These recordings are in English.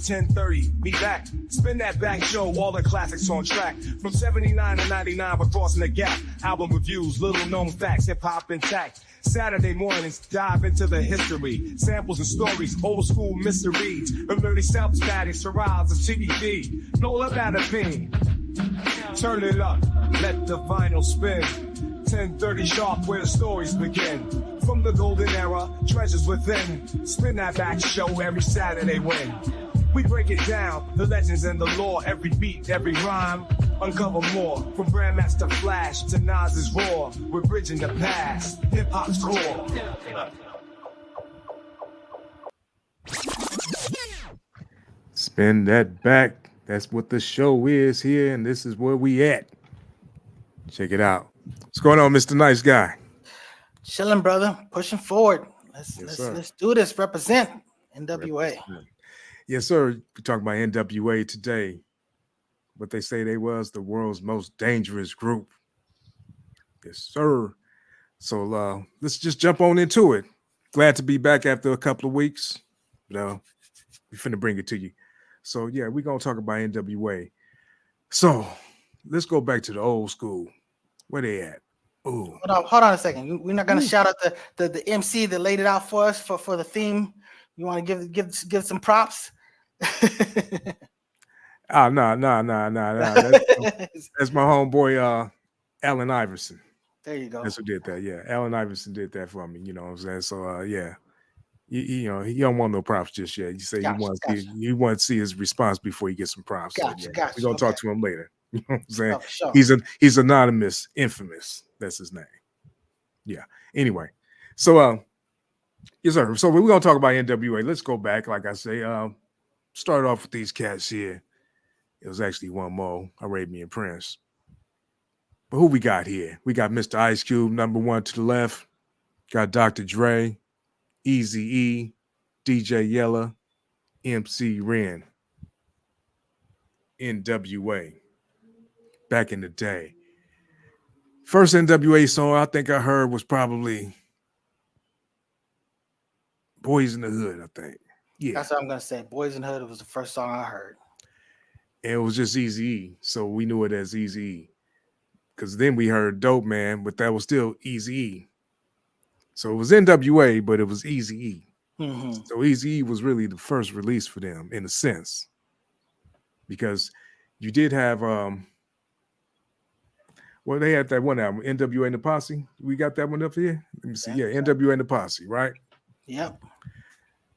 10:30, be back. Spin that back show, all the classics on track. From 79 to 99, we're crossing the gap. Album reviews, little known facts, hip hop intact. Saturday mornings, dive into the history. Samples and stories, old school mysteries. Early self-static, Shiraz and CDD. Roll up at a pin. Turn it up, let the vinyl spin. 10:30 sharp, where the stories begin. From the golden era, treasures within. Spin that back show every Saturday when we break it down, the legends and the lore. Every beat, every rhyme, uncover more. From Grandmaster Flash to Nas's Raw, we're bridging the past, hip-hop's core. Spin that back. That's what the show is here, and this is where we at. Check it out. What's going on, Mr. Nice Guy? Chilling, brother. Pushing forward. Yes, Let's do this. Represent NWA. Yes, sir. We're talking about NWA today. What they say they was the world's most dangerous group. Yes, sir. So let's just jump on into it. Glad to be back after a couple of weeks. We're finna bring it to you. So yeah, we're gonna talk about NWA. So let's go back to the old school. Where they at? Ooh. Hold on a second. We're not gonna shout out the MC that laid it out for us for the theme. You want to give some props? No. That's my homeboy Allen Iverson. There you go. That's who did that. Yeah, Allen Iverson did that for me. You know what I'm saying? So yeah. He don't want no props just yet. You say you want to see his response before he gets some props. Gotcha. We're gonna talk to him later. You know what I'm saying? Sure. He's anonymous, infamous. That's his name. Yeah. Anyway, so yes, sir. So we're gonna talk about NWA. Let's go back, like I say. Start off with these cats here. It was actually one more, Arabian Prince. But who we got here? We got Mr. Ice Cube, number one to the left. Got Dr. Dre, Eazy-E, DJ Yella, MC Ren. NWA. Back in the day. First NWA song I think I heard was probably Boys in the Hood, I think. Yeah. That's what I'm going to say. Boys in the Hood was the first song I heard. And it was just Eazy-E, so we knew it as Eazy-E. Because then we heard Dope Man, but that was still Eazy-E. So it was NWA, but it was Eazy-E. Mm-hmm. So Eazy-E was really the first release for them, in a sense. Because you did have, they had that one album, NWA and the Posse. We got that one up here? Let me see. Yeah, NWA and the Posse, right? Yep.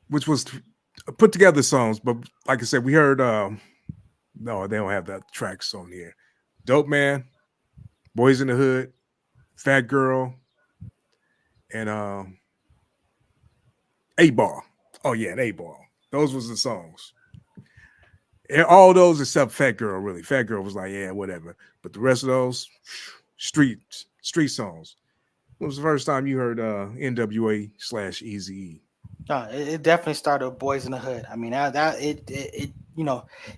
Which was put together songs, but like I said, we heard, no, they don't have that tracks on here. Dope Man, Boys in the Hood, Fat Girl, and 8-Ball. Oh yeah, and 8-Ball. Those was the songs. And all those except Fat Girl, really. Fat Girl was like, yeah, whatever. But the rest of those, street songs. When was the first time you heard NWA / Eazy-E? It definitely started with Boys in the Hood. I mean,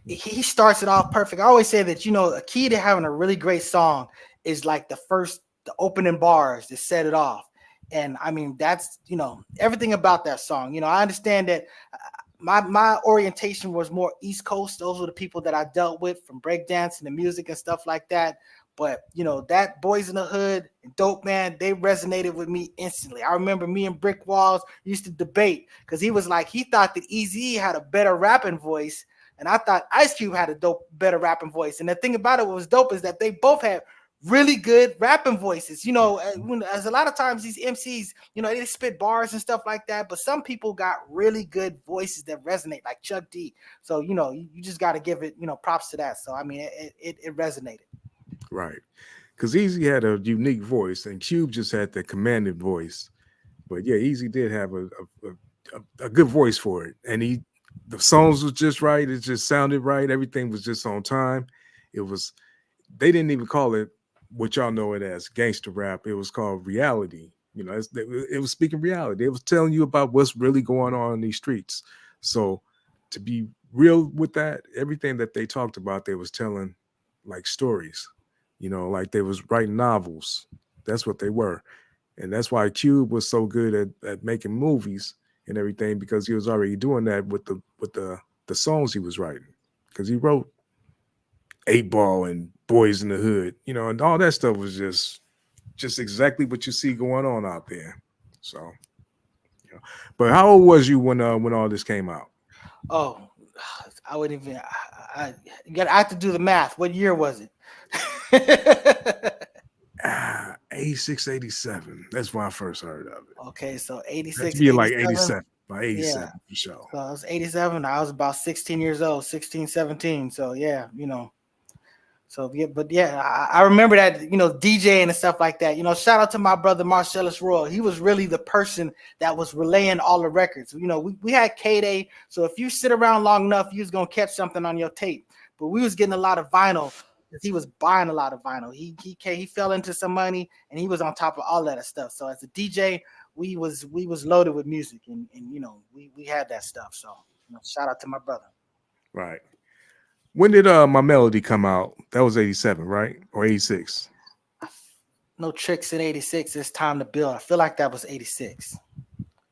he starts it off perfect. I always say that, a key to having a really great song is like the opening bars that set it off. And I mean, that's, everything about that song. I understand that my orientation was more East Coast. Those were the people that I dealt with from breakdance and the music and stuff like that. But, that Boys in the Hood and Dope Man, they resonated with me instantly. I remember me and Brick Walls used to debate because he thought that Eazy had a better rapping voice. And I thought Ice Cube had a better rapping voice. And the thing about it, what was dope is that they both had really good rapping voices. As a lot of times these MCs, they spit bars and stuff like that. But some people got really good voices that resonate, like Chuck D. So, you just got to give it, props to that. So, I mean, it resonated. Right. Because Eazy had a unique voice and Cube just had the commanding voice. But yeah, Eazy did have a good voice for it. And the songs was just right. It just sounded right. Everything was just on time. They didn't even call it what y'all know it as gangster rap. It was called reality. It was speaking reality. It was telling you about what's really going on in these streets. So to be real with that, everything that they talked about, they was telling like stories. Like they was writing novels. That's what they were. And that's why Cube was so good at making movies and everything, because he was already doing that with the the songs he was writing, because he wrote 8 Ball and Boys in the Hood, you know, and all that stuff was just exactly what you see going on out there. So, you know. But how old was you when all this came out? Oh, I wouldn't even. I have to do the math. What year was it? 86, 87. That's when I first heard of it. Okay, so 86. Be like 87. By 87 Yeah. for sure. So I was 87. I was about 16 years old, 16, 17. So yeah, you know. So yeah, but yeah, I remember that, you know, DJing and stuff like that. You know, shout out to my brother Marcellus Royal. He was really the person that was relaying all the records. You know, we had K-Day, so if you sit around long enough, you was gonna catch something on your tape. But we was getting a lot of vinyl because he was buying a lot of vinyl. He fell into some money and he was on top of all that stuff. So as a DJ, we was loaded with music and you know, we had that stuff. So you know, shout out to my brother. Right. When did My Melody come out? That was 87, right? Or 86? No Tricks in 86. It's Time to Build. I feel like that was 86.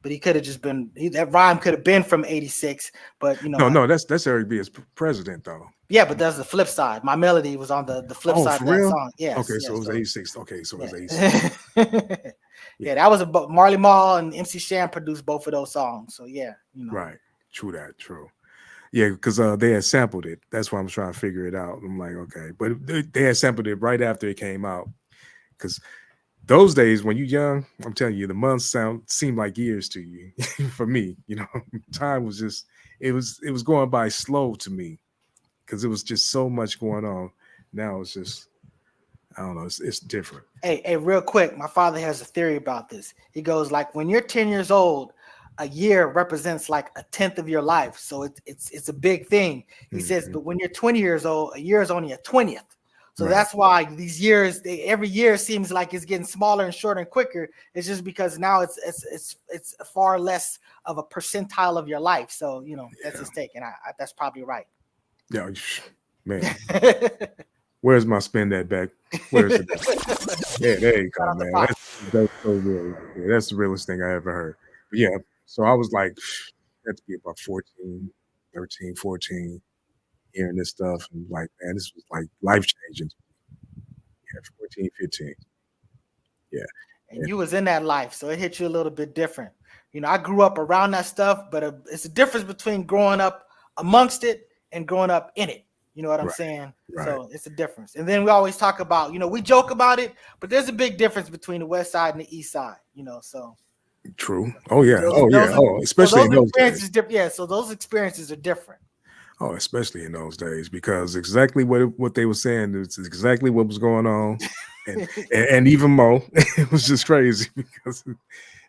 But he could have just been, that rhyme could have been from 86. But you know, no, that's Eric B as president though. Yeah, but that's the flip side. My Melody was on the flip side of that real? song. Yes, okay, yes, so it was so, 86. Okay, so yeah. it was 86. Yeah, that was about Marley Marl and MC Shan produced both of those songs. So yeah, you know. Right. True that. True. Yeah, because they had sampled it. That's why I'm trying to figure it out. I'm like, okay, but they had sampled it right after it came out. Because those days, when you're young, I'm telling you, the months seem like years to you. For me, you know, time was just it was going by slow to me because it was just so much going on. Now it's just, I don't know, it's different. Hey, real quick, my father has a theory about this. He goes like, when you're 10 years old, a year represents like a 10th of your life. So it's a big thing. He says, but when you're 20 years old, a year is only a 20th. So that's why these years, every year seems like it's getting smaller and shorter and quicker. It's just because now it's far less of a percentile of your life. So, you know, that's his take. And I that's probably right. Yeah, man. Where's my spend that back? Where's it? Yeah, there you go, man. That's so real. Yeah, that's the realest thing I ever heard. But yeah. So I was like, had to be about 14, 13, 14, hearing this stuff. And like, man, this was like life-changing. Yeah, 14, 15. Yeah. And you was in that life, so it hit you a little bit different. You know, I grew up around that stuff, but it's a difference between growing up amongst it and growing up in it. You know what I'm saying? Right. So it's a difference. And then we always talk about, you know, we joke about it, but there's a big difference between the West Side and the East Side, you know, so. True. Oh yeah. Especially in those days. Yeah. So those experiences are different. Oh, especially in those days, because exactly what they were saying is exactly what was going on, and even more. It was just crazy because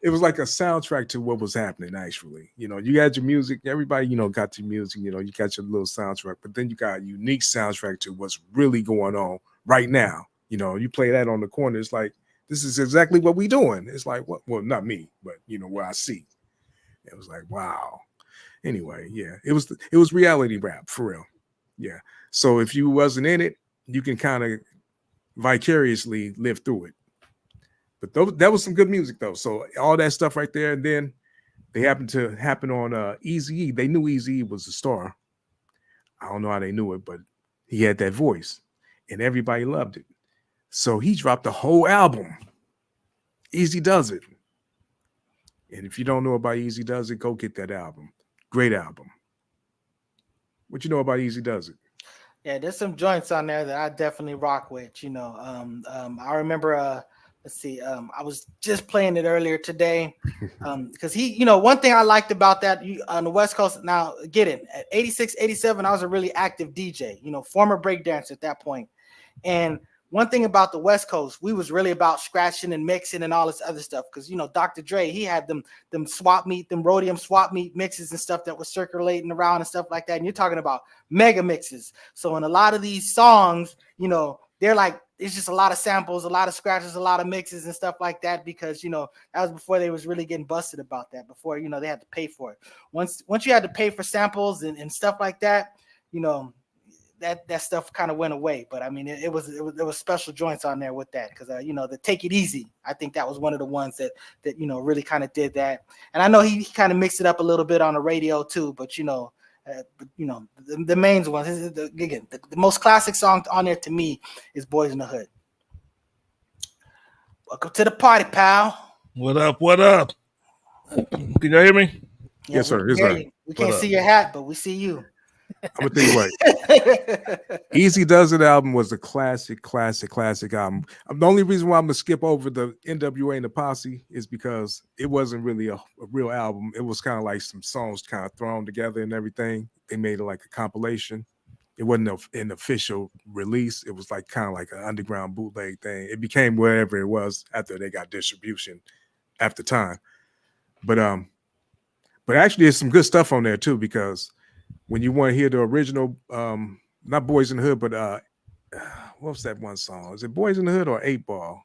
it was like a soundtrack to what was happening. Actually, you know, you got your music. Everybody, you know, got your music. You know, you got your little soundtrack, but then you got a unique soundtrack to what's really going on right now. You know, you play that on the corner. It's like, this is exactly what we doing. It's like, what? Well, not me, but you know what I see. It was like, wow. Anyway, yeah, it was reality rap for real. Yeah. So if you wasn't in it, you can kind of vicariously live through it. But that was some good music though. So all that stuff right there, and then they happened to happen on Eazy-E. They knew Eazy-E was a star. I don't know how they knew it, but he had that voice, and everybody loved it. So he dropped the whole album. Eazy-Duz-It. And if you don't know about Eazy-Duz-It, go get that album. Great album. What you know about Eazy-Duz-It? Yeah, there's some joints on there that I definitely rock with. You know, I remember. Let's see. I was just playing it earlier today because he, you know, one thing I liked about that on the West Coast. Now, get it at 86, 87. I was a really active DJ. You know, former breakdancer at that point, and one thing about the West Coast, we was really about scratching and mixing and all this other stuff. Because, you know, Dr. Dre, he had them swap meet, them Rhodium swap meet mixes and stuff that was circulating around and stuff like that. And you're talking about mega mixes. So in a lot of these songs, you know, they're like, it's just a lot of samples, a lot of scratches, a lot of mixes and stuff like that. Because, you know, that was before they was really getting busted about that. Before, you know, they had to pay for it. Once you had to pay for samples and stuff like that, you know, that stuff kind of went away. But I mean, there was special joints on there with that because you know, the Take It Easy, I think that was one of the ones that you know really kind of did that. And I know he kind of mixed it up a little bit on the radio too, but you know, But you know, the main ones. Again, the most classic song on there to me is "Boys in the Hood." Welcome to the party, pal. What up? What up? Can you hear me? Yeah, Yes, sir. We Yes, can sir. hear you. We can't What see up? your hat, but we see you. I'm gonna tell you what. Easy Does It album was a classic album. The only reason why I'm gonna skip over the NWA and the Posse is because it wasn't really a real album. It was kind of like some songs kind of thrown together and everything. They made it like a compilation. It wasn't an official release. It was like kind of like an underground bootleg thing. It became wherever it was after they got distribution after time. But actually, there's some good stuff on there too, because when you want to hear the original, not Boys in the Hood, but what's that one song? Is it Boys in the Hood or 8 Ball?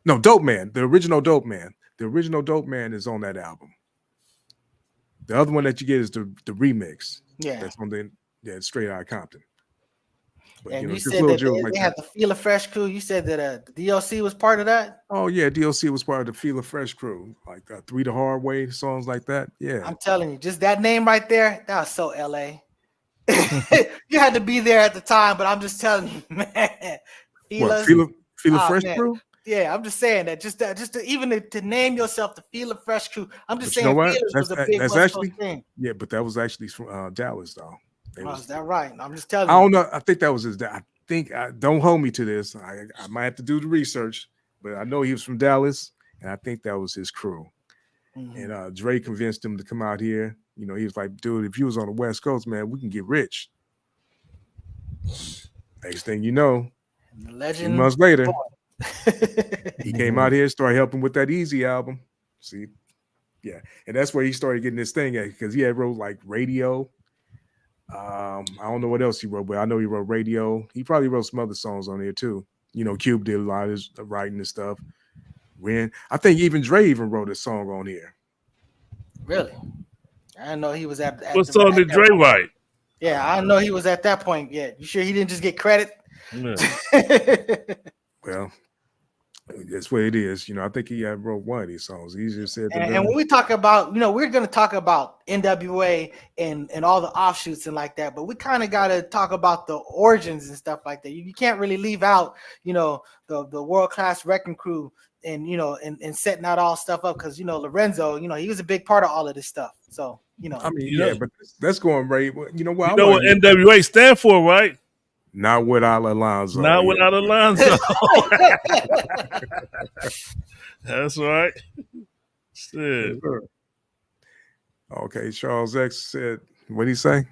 No, Dope Man, the original Dope Man. The original Dope Man is on that album. The other one that you get is the remix. Yeah. That's on the Straight Outta Compton. But, And you just said little that jewels they had the Feel Fresh crew. You said that the DLC was part of that. Oh yeah, DLC was part of the Feel Fresh crew, like 3 the Hard Way, songs like that. Yeah, I'm telling you, just that name right there, that was so LA. You had to be there at the time, but I'm just telling you, man. Feel Fresh man. crew. Yeah, I'm just saying that. Just to name yourself the Feel Fresh crew. I'm just But saying, you know what? Feelers was a big That's West actually Coast thing. yeah, but that was actually from Dallas though. Is that right? I'm just telling I you. don't know. I think that was his dad. I think don't hold me to this. I might have to do the research, but I know he was from Dallas, and I think that was his crew. Mhm. And Dre convinced him to come out here. You know, he was like, dude, if you was on the West Coast, man, we can get rich. Next thing you know, The a legend. few months later, he came out here, started helping with that Easy album. See, yeah, and that's where he started getting this thing at, because he had wrote like Radio. I don't know what else he wrote, but I know he wrote Radio. He probably wrote some other songs on there too. You know, Cube did a lot of his writing and stuff. I think even Dre even wrote a song on here. Really? I didn't know he was at What song did Dre write? Yeah, I didn't know he was at that point yet. You sure he didn't just get credit? Yeah. Well, that's what it is. You know, I think he wrote one of these songs. Easier said than And done. when we talk about, we're going to talk about NWA and all the offshoots and like that, but we kind of got to talk about the origins and stuff like that. You can't really leave out, the world-class wrecking crew and, and setting out all stuff up because, Lorenzo, he was a big part of all of this stuff. So, I mean, but that's going right. You know what? You know what NWA stand for, right? Not without Alonzo. Not without Alonzo. That's right. Shit. Okay, Charles X said, what did he say?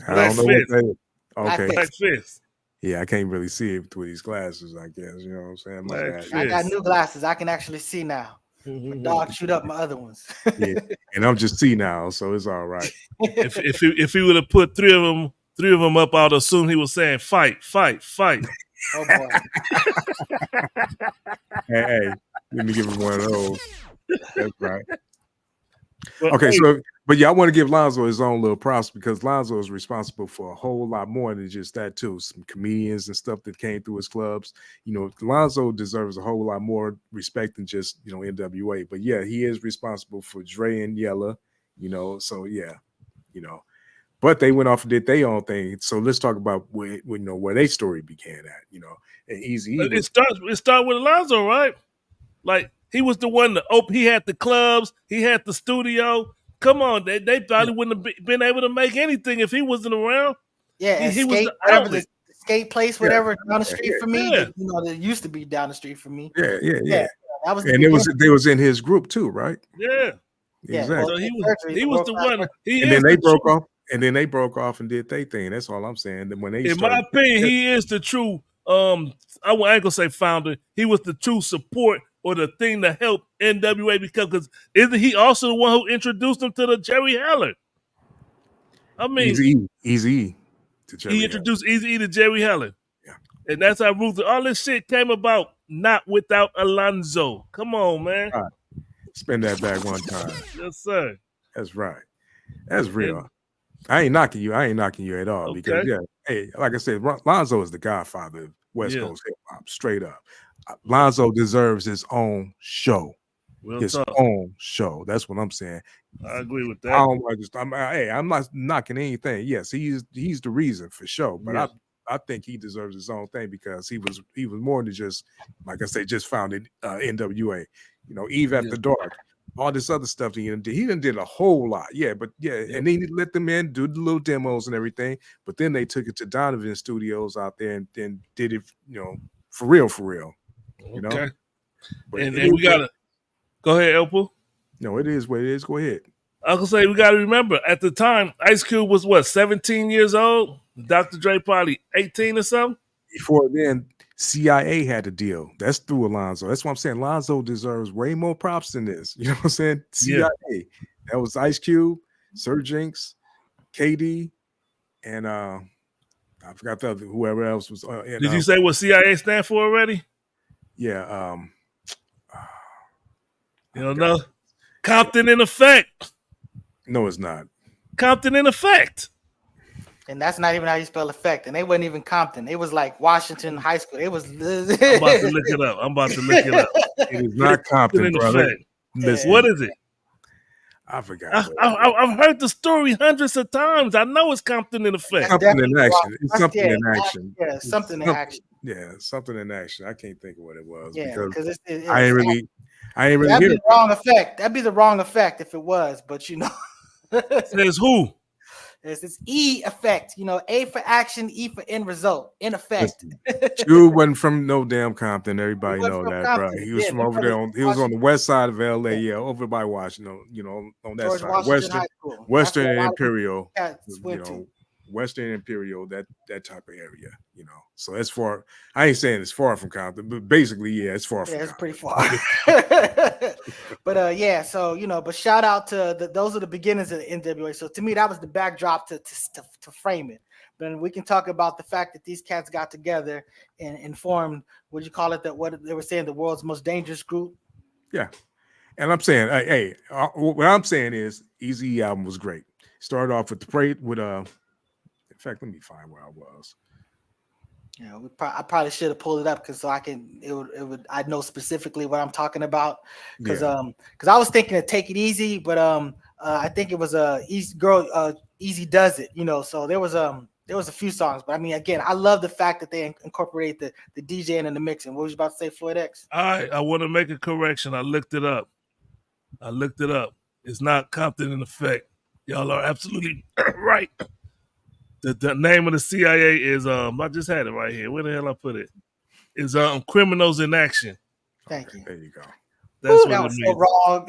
I Black don't know Fist. what that is. Okay. Black Fist. Yeah, I can't really see it through these glasses, I guess. You know what I'm saying? My Black bad. I got new glasses. I can actually see now. My dog shoot up my other ones. Yeah, and I'm just now, so it's all right. If he would have put three of them up, I'd assume he was saying fight, fight, fight. Oh boy. Hey, let me give him one of those. That's right. But, Okay, hey, but yeah, I want to give Lonzo his own little props because Lonzo is responsible for a whole lot more than just that too. Some comedians and stuff that came through his clubs. Lonzo deserves a whole lot more respect than just NWA. But yeah, he is responsible for Dre and Yella. So yeah, But they went off and did their own thing. So let's talk about where their story began at. And Easy. It starts with Alonzo, right? Like he was the one to open. He had the clubs. He had the studio. Come on, they probably wouldn't have been able to make anything if he wasn't around. Yeah, he was the whatever outlet. the skate place, whatever down the street from me. Yeah. That used to be down the street from me. Yeah. That was And they was in his group too, right? Yeah. Exactly. well, So he was the one. And then they broke off. And then they broke off and did their thing. That's all I'm saying. Then when they In my opinion, he is the true. I ain't gonna say founder. He was the true support or the thing to help NWA because isn't he also the one who introduced him to the Jerry Heller? I mean, Easy to Jerry. He introduced Eazy-E to Jerry Heller. Yeah. And that's how all this shit came about. Not without Alonzo. Come on, man. Right. Spin that back one time. Yes, sir. That's right. That's real. I ain't knocking you at all because hey, like I said, Lonzo is the godfather of West Coast hip hop, straight up. Lonzo deserves his own show. Real his tough. own show. That's what I'm saying. I agree with I that. don't like just. I'm not knocking anything. Yes, he's the reason for sure. But Yeah. I think he deserves his own thing because he was more than just, like I say, just founded NWA. Eve After Dark, all this other stuff that he done did. He did a whole lot. Yeah, but and then he let them in, do the little demos and everything. But then they took it to Donovan Studios out there and then did it, for real. Okay. But And we gotta go ahead, Elpo. No, it is what it is. Go ahead. Uncle say we gotta remember at the time, Ice Cube was what, 17 years old? Dr. Dre probably 18 or something. Before then, CIA had a deal. That's through Alonzo. That's what I'm saying. Alonzo deserves way more props than this. You know what I'm saying? CIA. That was Ice Cube, Sir Jinx, KD, and I forgot the other, whoever else was. Did you say what CIA stand for already? Yeah. You don't know? Compton in Effect. No, it's not. Compton in Effect. And that's not even how you spell effect. And they wasn't even Compton. It was like Washington High School. It was. I'm about to look it up. It is not Compton, brother. Listen, what is it? I forgot. I've heard the story hundreds of times. I know it's Compton in Effect. Something in action. It's something in action. Yeah, something in action. Yeah, something in action. I can't think of what it was. Yeah, because it's I ain't really that'd be the wrong effect. That'd be the wrong effect if it was, but Says who? It's E effect, A for action, E for end result, in effect. Cube wasn't from no damn Compton. Everybody know that, Compton. bro. He was from over there. He was on the west side of LA, over by Washington. On that George side, Washington Western and Imperial. Western Imperial, that type of area. So as far, I ain't saying it's far from Compton, but basically, yeah, it's far from. Yeah, it's Compton. pretty far. But so but shout out to those are the beginnings of the NWA. So to me, that was the backdrop to frame it. But we can talk about the fact that these cats got together and formed, what do you call it? What they were saying, the world's most dangerous group. Yeah, and I'm saying, what I'm saying is, Eazy album was great. Started off with in fact, let me find where I was. Yeah, I probably should have pulled it up because I know specifically what I'm talking about because I was thinking of Take It Easy, but I think it was Easy Does It, so there was a few songs, but I mean, again, I love the fact that they incorporate the DJing and the mixing. What was you about to say, Floyd X? I want to make a correction. I looked it up. It's not Compton in Effect. Y'all are absolutely right. The name of the CIA is I just had it right here. Where the hell I put it? Is Criminals in Action. Thank you. There you go. That's what was so wrong.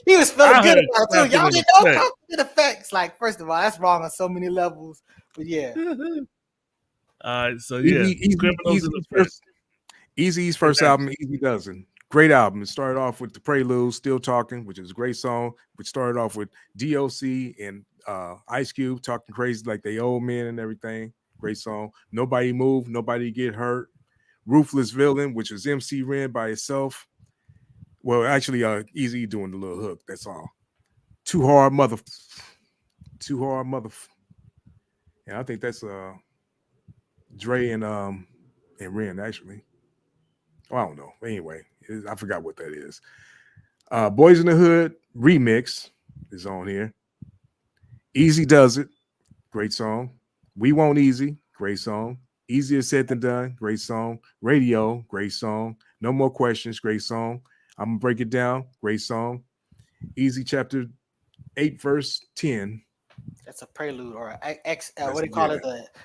He was feeling good about it too. Y'all didn't know Compton in Effect. Like, first of all, that's wrong on so many levels. But yeah. All right, so yeah, Criminals in Effect. Eazy's first album, Easy Dozen. Great album. It started off with the Prelude, Still Talking, which is a great song. Which started off with DOC and Ice Cube talking crazy like they old men and everything. Great song. Nobody Move, Nobody Get Hurt. Ruthless Villain, which was MC Ren by itself. Well, actually, Eazy doing the little hook. That's all. Too Hard Mother. And I think that's Dre and Ren actually. I don't know. Anyway, I forgot what that is. Boys in the Hood remix is on here. Easy Does It, great song. We Want Easy, great song. Easier Said Than Done, great song. Radio, great song. No More Questions, great song. I'm gonna break it down, great song. Easy Chapter 8, verse 10. That's a prelude or what do you call it?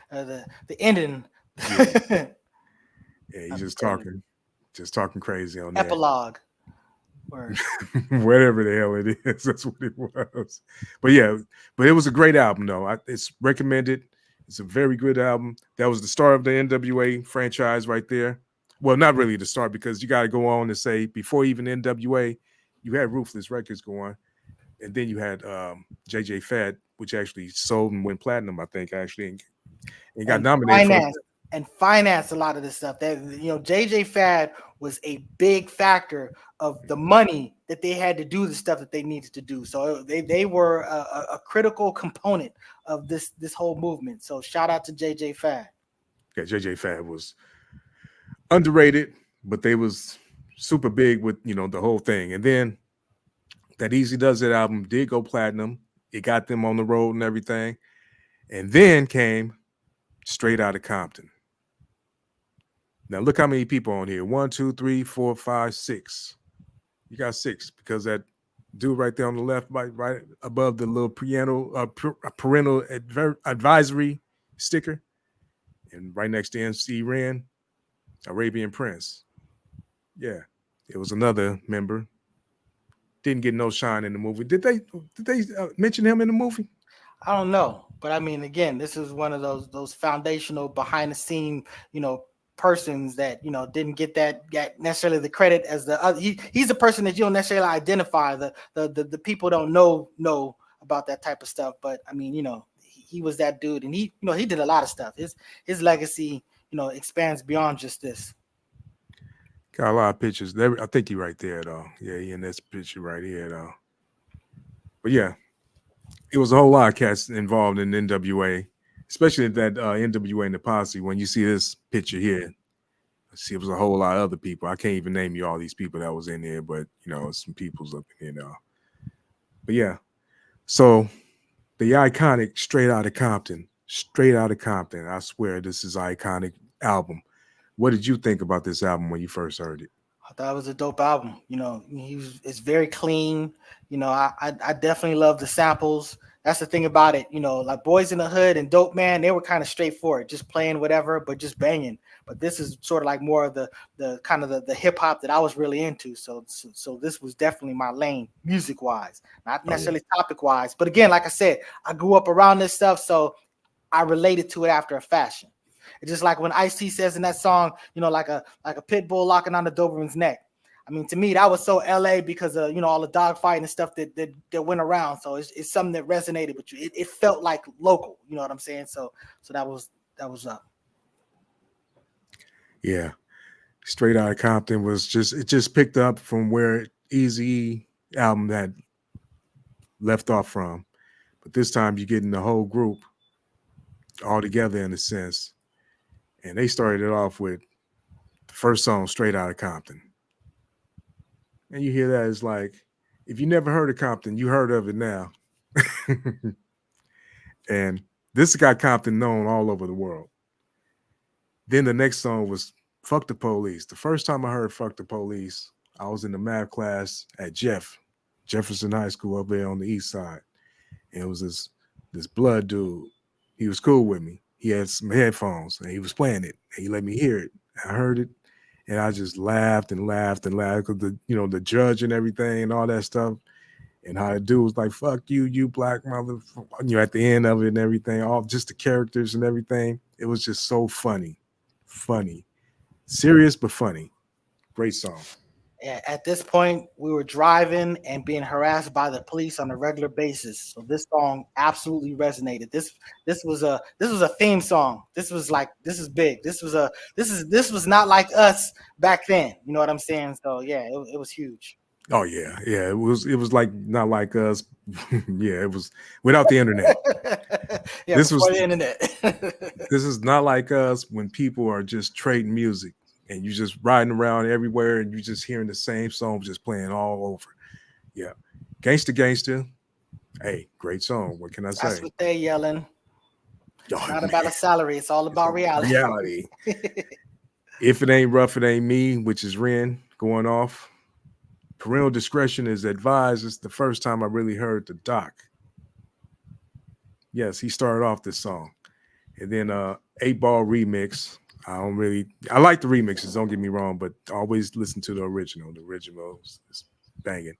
The ending. Yeah, he's just talking. Just talking crazy on that. Epilogue. Whatever the hell it is, that's what it was. But it was a great album, though. It's recommended. It's a very good album. That was the start of the NWA franchise right there. Well, not really the start, because you got to go on to say, before even NWA, you had Ruthless Records going, and then you had JJ Fad, which actually sold and went platinum, I think, actually, and got nominated. Finance a lot of this stuff. That JJ Fad was a big factor of the money that they had to do the stuff that they needed to do. So they were a critical component of this whole movement. So shout out to JJ Fad. Yeah, JJ Fad was underrated, but they was super big with, you know, the whole thing. And then that Easy Does It album did go platinum. It got them on the road and everything. And then came Straight Outta Compton. Now look how many people on here. 1, 2, 3, 4, 5, 6. You got 6 because that dude right there on the left, right above the little parental advisory sticker, and right next to MC Ren, Arabian Prince. Yeah, it was another member. Didn't get no shine in the movie. Did they mention him in the movie? I don't know, but I mean, again, this is one of those foundational behind the scene, persons that didn't get necessarily the credit as the other. He's the person that you don't necessarily identify. The people don't know about that type of stuff. But I mean, he was that dude, and he did a lot of stuff. His legacy, expands beyond just this. Got a lot of pictures. I think you're right there, though. Yeah, he in this picture right here, though. But yeah, it was a whole lot of cats involved in NWA, especially that NWA and the Posse. When you see this picture here, see, it was a whole lot of other people. I can't even name you all these people that was in there, but some people's up in here now. But yeah, so the iconic Straight Outta Compton. I swear this is an iconic album. What did you think about this album when you first heard it? I thought it was a dope album. It's very clean. I definitely love the samples. That's the thing about it. Like Boys in the Hood and Dope Man, they were kind of straightforward, just playing whatever, but just banging. But this is sort of like more of the kind of the hip hop that I was really into. So this was definitely my lane, music wise, not necessarily topic wise. But again, like I said, I grew up around this stuff, so I related to it after a fashion. It's just like when Ice-T says in that song, like a pit bull locking on the Doberman's neck. I mean, to me, that was so LA because of, all the dogfighting and stuff that went around. So it's something that resonated with you. It felt like local, you know what I'm saying? So that was up. Yeah. Straight Outta Compton just picked up from where Eazy album had left off from. But this time you're getting the whole group all together in a sense. And they started it off with the first song, Straight Outta Compton. And you hear that, it's like, if you never heard of Compton, you heard of it now. And this got Compton known all over the world. Then the next song was Fuck the Police. The first time I heard Fuck the Police, I was in the math class at Jefferson High School up there on the east side. And it was this blood dude. He was cool with me. He had some headphones and he was playing it. And he let me hear it. I heard it. And I just laughed and laughed and laughed because the judge and everything and all that stuff, and how the dude was like, "Fuck you, you black motherfucker," at the end of it and everything, all just the characters and everything. It was just so funny, serious but funny. Great song. At this point, we were driving and being harassed by the police on a regular basis. So this song absolutely resonated. This was a theme song. This is big. This was not like us back then. You know what I'm saying? So yeah, it was huge. Oh yeah. It was like not like us. Yeah, it was without the internet. Yeah, this was the internet. This is not like us when people are just trading music. And you just riding around everywhere and you just hearing the same song just playing all over. Yeah. Gangsta. Hey, great song. What can I say? That's what they're yelling. It's not about a salary. It's all about reality. If it ain't rough, it ain't me, which is Ren going off. Parental discretion is advised. It's the first time I really heard the doc. Yes, he started off this song. And then 8-Ball remix. I like the remixes, don't get me wrong, but always listen to the original. The original is banging.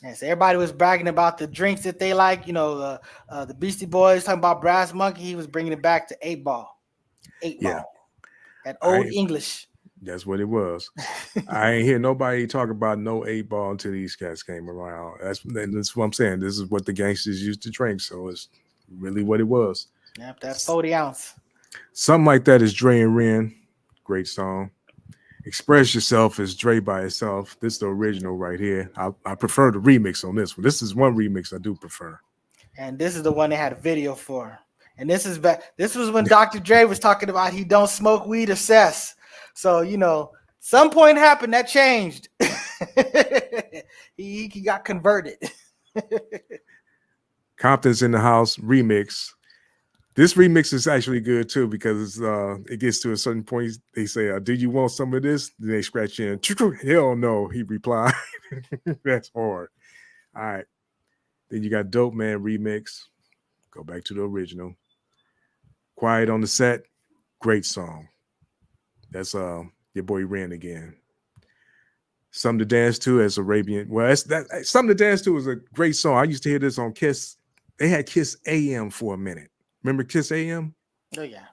Yes, everybody was bragging about the drinks that they like. The Beastie Boys talking about Brass Monkey. He was bringing it back to 8-Ball. 8-Ball. Yeah. That old English. That's what it was. I ain't hear nobody talk about no 8-Ball until these cats came around. That's what I'm saying. This is what the gangsters used to drink, so it's really what it was. Yep, that's 40 ounce. Something like that is Dre and Ren. Great song. Express Yourself is Dre by itself. This is the original right here. I prefer the remix on this one. This is one remix I do prefer. And this is the one they had a video for. And this was when Dr. Dre was talking about he don't smoke weed or cess. So, some point happened that changed. he got converted. Compton's in the House remix. This remix is actually good too because it gets to a certain point. They say, "Do you want some of this?" Then they scratch in. Hell no, he replied. That's hard. All right. Then you got Dope Man remix. Go back to the original. Quiet on the Set. Great song. That's your boy Ren again. Something to Dance To as Arabian. Well, Something to Dance To is a great song. I used to hear this on Kiss. They had Kiss AM for a minute. Remember Kiss AM? Oh yeah.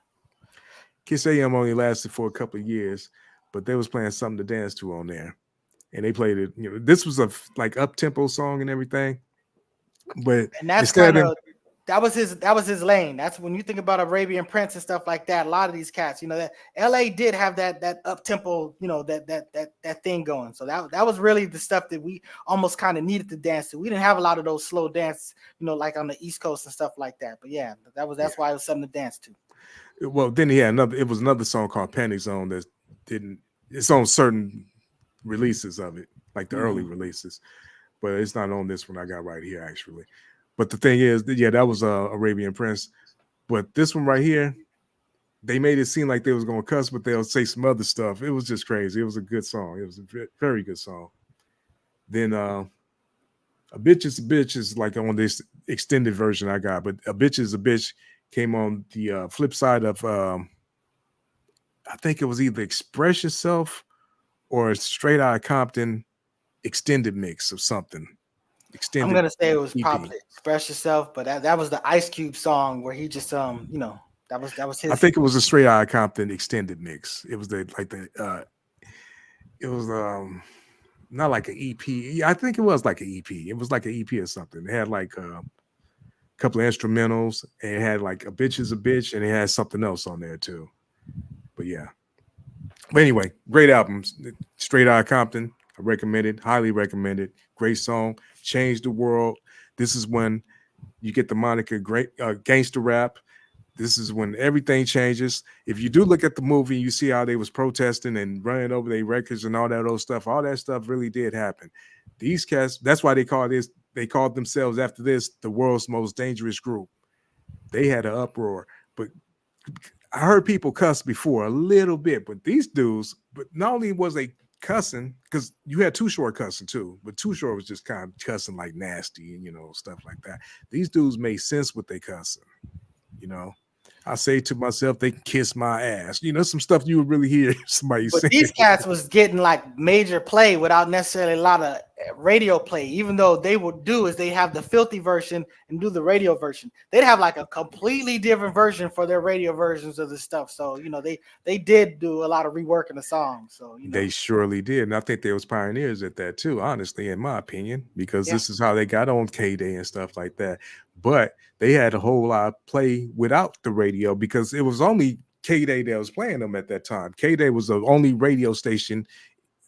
Kiss AM only lasted for a couple of years, but they was playing Something to Dance To on there. And they played it, this was a like up-tempo song and everything. But and that's kind of that was his lane. That's when you think about Arabian Prince and stuff like that. A lot of these cats, that LA did have that up-tempo, that thing going. So that was really the stuff that we almost kind of needed to dance to. We didn't have a lot of those slow dance, like on the East Coast and stuff like that. But yeah, that's why it was something to dance to. Well, then he had another song called Panic Zone that it's on certain releases of it, like the early releases, but it's not on this one I got right here actually. But the thing is, that was Arabian Prince. But this one right here, they made it seem like they was gonna cuss, but they'll say some other stuff. It was just crazy. It was a good song. It was a very good song. Then A Bitch is a Bitch is like on this extended version I got, but A Bitch is a Bitch came on the flip side of I think it was either Express Yourself or Straight Outta Compton extended mix of something. Extended. I'm gonna say it was probably Express Yourself, but that was the Ice Cube song where he just that was his. I think it was a Straight Outta Compton extended mix. It was it was not like an EP. I think it was like an EP. It was like an EP or something. It had like a couple of instrumentals, and it had like A Bitch is a Bitch, and it had something else on there too. But yeah. But anyway, great albums. Straight Outta Compton. I recommend it, highly recommend it. Great song, changed the world. This is when you get the moniker gangster rap. This is when everything changes. If you do look at the movie, you see how they was protesting and running over their records and all that old stuff. All that stuff really did happen. These cats, that's why they called themselves after this the world's most dangerous group. They had an uproar, but I heard people cuss before a little bit, but these dudes, but not only was they cussing, because you had Too Short cussing too, but Too Short was just kind of cussing like nasty and stuff like that. These dudes made sense with they cussing. I say to myself, they can kiss my ass. Some stuff you would really hear somebody say. These cats was getting like major play without necessarily a lot of radio play, even though they would do is they have the filthy version and do the radio version. They'd have like a completely different version for their radio versions of the stuff. So, they did do a lot of reworking the song. So, They surely did. And I think they was pioneers at that too, honestly, in my opinion, because this is how they got on K-Day and stuff like that. But they had a whole lot of play without the radio because it was only K-Day that was playing them at that time. K-Day was the only radio station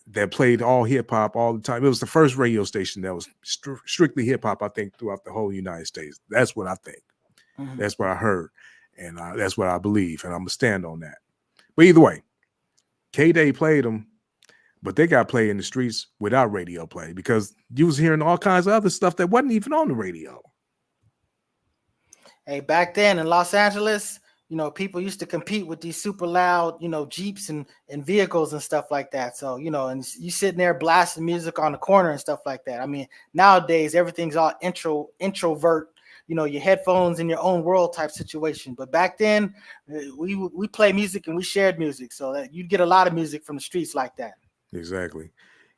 that played all hip hop all the time. It was the first radio station that was strictly hip hop, I think, throughout the whole United States. That's what I think. Mm-hmm. That's what I heard. And that's what I believe. And I'm going to stand on that. But either way, K-Day played them, but they got played in the streets without radio play because you was hearing all kinds of other stuff that wasn't even on the radio. Hey, back then in Los Angeles, people used to compete with these super loud, Jeeps and vehicles and stuff like that. So, and you sitting there blasting music on the corner and stuff like that. I mean, nowadays, everything's all introvert, your headphones in your own world type situation. But back then, we play music and we shared music. So that you'd get a lot of music from the streets like that. Exactly.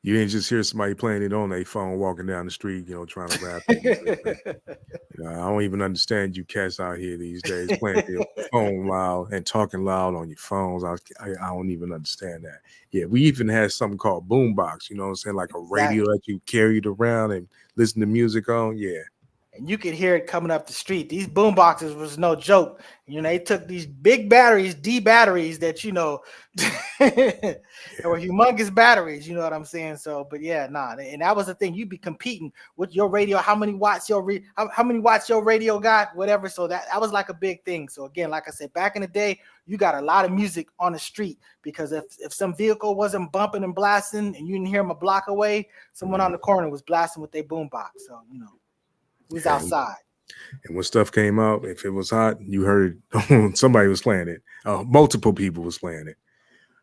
You didn't just hear somebody playing it on their phone walking down the street, trying to rap. I don't even understand you cats out here these days playing your phone loud and talking loud on your phones. I don't even understand that. Yeah, we even had something called boombox, like a radio that you carried around and listen to music on. Yeah. and you could hear it coming up the street. These boom boxes was no joke. You know, they took these big batteries, D batteries that, you know, they were humongous batteries, you know what I'm saying? So, but yeah, nah. And that was the thing. You'd be competing with your radio, how many watts your how many watts your radio got, whatever. So that was like a big thing. So again, like I said, back in the day, you got a lot of music on the street, because if some vehicle wasn't bumping and blasting and you didn't hear them a block away, someone on the corner was blasting with their boom box. So, you know, it was outside. And when stuff came out, if it was hot, you heard somebody was playing it. Multiple people was playing it.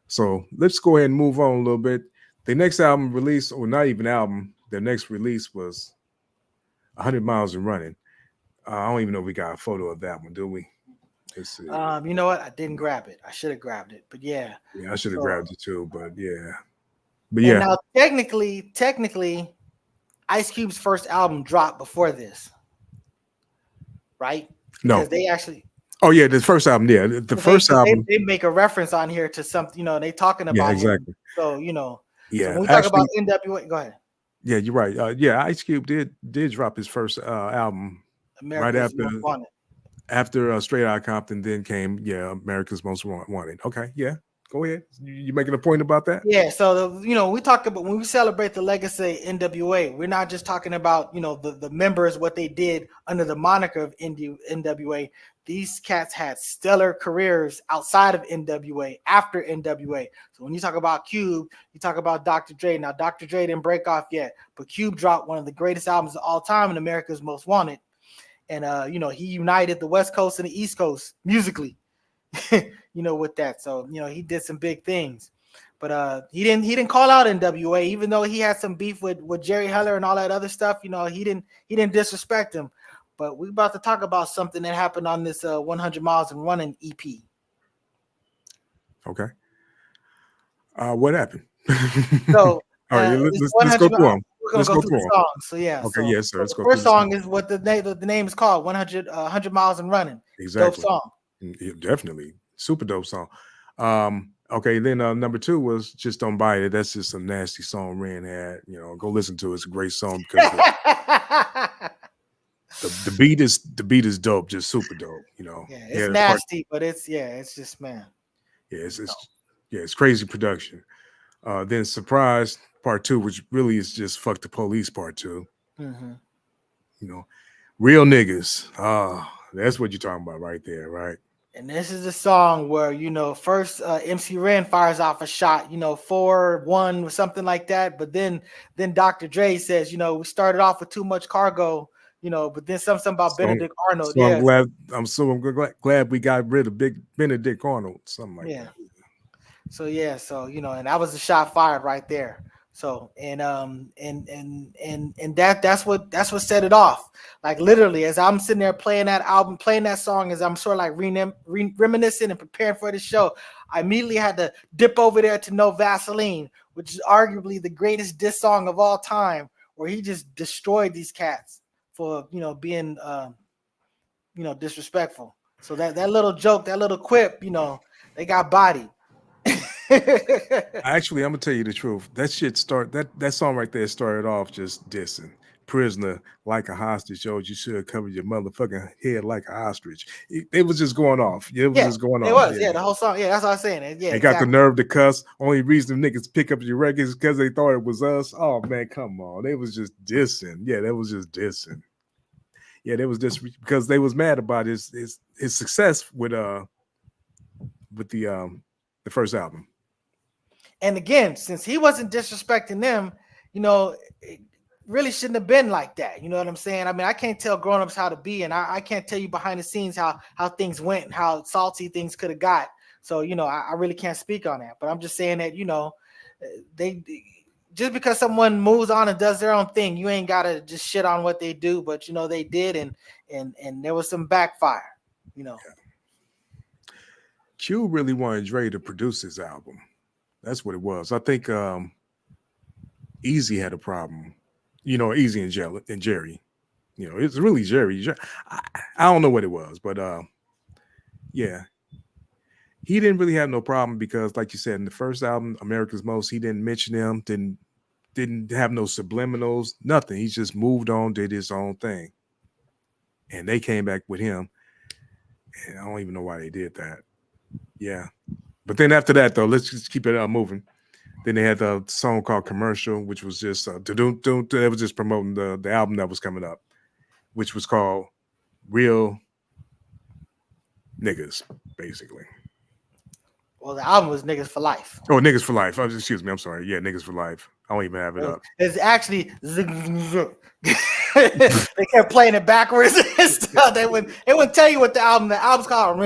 So let's go ahead and move on a little bit. The next album release, or not even album, the next release was 100 Miles and Running. I don't even know if we got a photo of that one, do we? Let's see. You know what? I didn't grab it. I should have grabbed it, but yeah. Yeah, I should have grabbed it too, but yeah. But yeah. Now technically, Ice Cube's first album dropped before this, right? No. Because they actually. Oh yeah, the first album. Yeah, the first album. They make a reference on here to something. You know, they talking about. Yeah, exactly. Him. So you know. Yeah. So when we talk about NWA, go ahead. Yeah, you're right. Yeah, Ice Cube did drop his first album America's right after Straight Outta Compton. Then came America's Most Wanted. Okay, yeah. Go ahead. You making a point about that? Yeah. So we talk about, when we celebrate the legacy of NWA, we're not just talking about the members, what they did under the moniker of NWA. These cats had stellar careers outside of NWA, after NWA. So when you talk about Cube, you talk about Dr. Dre. Now Dr. Dre didn't break off yet, but Cube dropped one of the greatest albums of all time in America's Most Wanted, and he united the West Coast and the East Coast musically. With that. So, he did some big things, but he didn't call out NWA, even though he had some beef with Jerry Heller and all that other stuff. He didn't disrespect him. But we're about to talk about something that happened on this 100 Miles and Running EP. Okay. What happened? So, all right, let's go through them. We're gonna go through the songs. So yeah. Okay, yes, sir. Let's go. The first song is what the name is called, 100 Miles and Running. Exactly. Dope song. Yeah, definitely. Super dope song. Okay, then number 2 was Just Don't Buy It. That's just a nasty song Ren had. Go listen to it. It's a great song because the beat is dope, just super dope. Yeah, it's nasty, but it's just, man. Yeah, it's crazy production. Then Surprise Part 2, which really is just Fuck the Police Part 2. Mm-hmm. Real Niggas. That's what you're talking about right there, right? And this is the song where, first MC Ren fires off a shot, 4-1 or something like that. But then Dr. Dre says, we started off with too much cargo, but then something about Benedict Arnold. So I'm glad we got rid of Big Benedict Arnold, something like that. So and that was a shot fired right there. So and that's what set it off. Like literally, as I'm sitting there playing that album, playing that song, as I'm sort of like reminiscing and preparing for the show, I immediately had to dip over there to No Vaseline, which is arguably the greatest diss song of all time, where he just destroyed these cats for being disrespectful. So that little joke, that little quip, they got bodied. Actually, I'm gonna tell you the truth. That song right there started off just dissing. Prisoner, like a hostage, yo, you should have covered your motherfucking head like an ostrich. It was just going off. It was just going off. It was, the whole song. Yeah, that's what I was saying. Yeah, they got the nerve to cuss. Only reason niggas pick up your records is because they thought it was us. Oh man, come on. They was just dissing. Yeah, that was just dissing. Yeah, they was just because they was mad about his success with the first album. And again, since he wasn't disrespecting them, it really shouldn't have been like that. You know what I'm saying? I mean, I can't tell grown-ups how to be, and I can't tell you behind the scenes how things went and how salty things could have got. So, I really can't speak on that. But I'm just saying that, they just because someone moves on and does their own thing, you ain't gotta just shit on what they do. But they did, and there was some backfire. Yeah. Q really wanted Dre to produce his album. That's what it was. I think Easy had a problem. Easy and Jerry. It's really Jerry. I don't know what it was, but yeah. He didn't really have no problem because, like you said, in the first album, America's Most, he didn't mention them, didn't have no subliminals, nothing. He just moved on, did his own thing. and they came back with him. And I don't even know why they did that. Yeah, but then after that though, let's just keep it moving. Then they had the song called "Commercial," which was just they was just promoting the album that was coming up, which was called "Real Niggas," basically. Well, the album was Niggas for Life. Oh, Niggas for Life. Oh, excuse me. I'm sorry. Yeah, Niggas for Life. I don't even have it up. It's actually they kept playing it backwards and stuff. It wouldn't tell you what the album's called.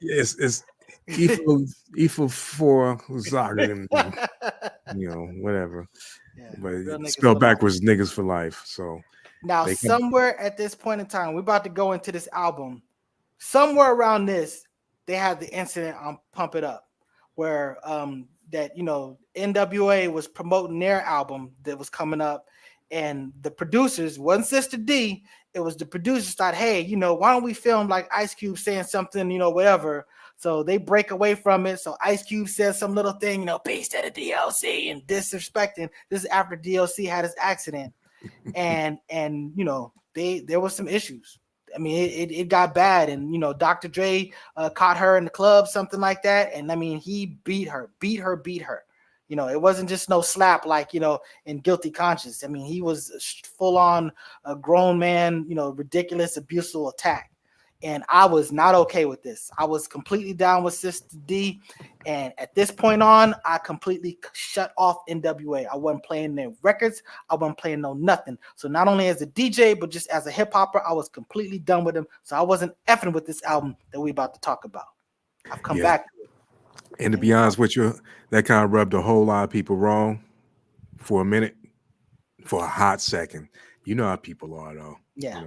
It's Eiffel for Zaga, whatever. Yeah, but spelled backwards, Niggas for Life. So now somewhere at this point in time, we're about to go into this album. Somewhere around this, they had the incident on Pump It Up, where that NWA was promoting their album that was coming up, and the producers wasn't Sister D. It was the producers thought, hey, why don't we film like Ice Cube saying something, whatever. So they break away from it. So Ice Cube says some little thing, peace to the DLC and disrespecting. This is after DLC had his accident, and there was some issues. I mean, it got bad, and Dr. Dre caught her in the club, something like that, and I mean, he beat her. It wasn't just no slap like in Guilty Conscience. I mean, he was full on a grown man, ridiculous, abusive attack, and I was not okay with this. I was completely down with Sister D, and at this point on, I completely shut off NWA. I wasn't playing their records. I wasn't playing nothing. So not only as a DJ, but just as a hip hopper, I was completely done with them. So I wasn't effing with this album that we about to talk about. I've come back to it. And to be honest with you, that kind of rubbed a whole lot of people wrong for a minute, for a hot second. You know how people are, though. Yeah.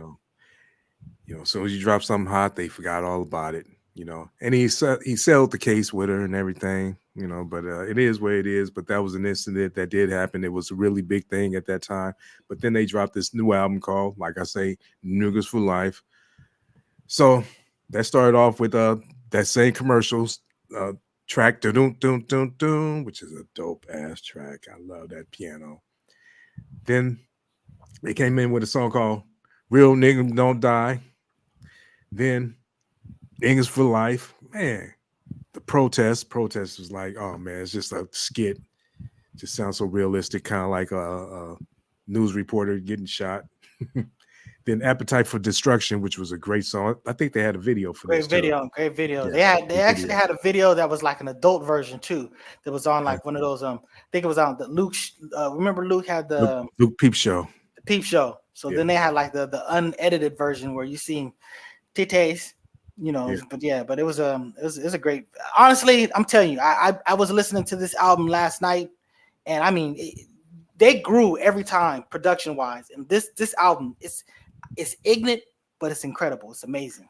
As soon as you drop something hot, they forgot all about it. And he settled the case with her and everything. But it is what it is. But that was an incident that did happen. It was a really big thing at that time. But then they dropped this new album called, like I say, Niggas for Life. So that started off with that same commercials track, dun dun dun dun, which is a dope ass track. I love that piano. Then they came in with a song called "Real Niggas Don't Die." Then Niggas for Life. Man, the protest was like, oh man, it's just a skit. Just sounds so realistic, kind of like a news reporter getting shot. Then Appetite for Destruction, which was a great song. I think they had a video for this. Great video. Yeah, they actually had a video that was like an adult version too. That was on like one of those. I think it was on the Luke. Remember Luke had the Luke Peep Show. The Peep Show. So then they had like the unedited version where you see titties. But it was a great. Honestly, I'm telling you, I was listening to this album last night, and I mean, they grew every time production wise, and this album it's ignorant, but it's incredible. It's amazing.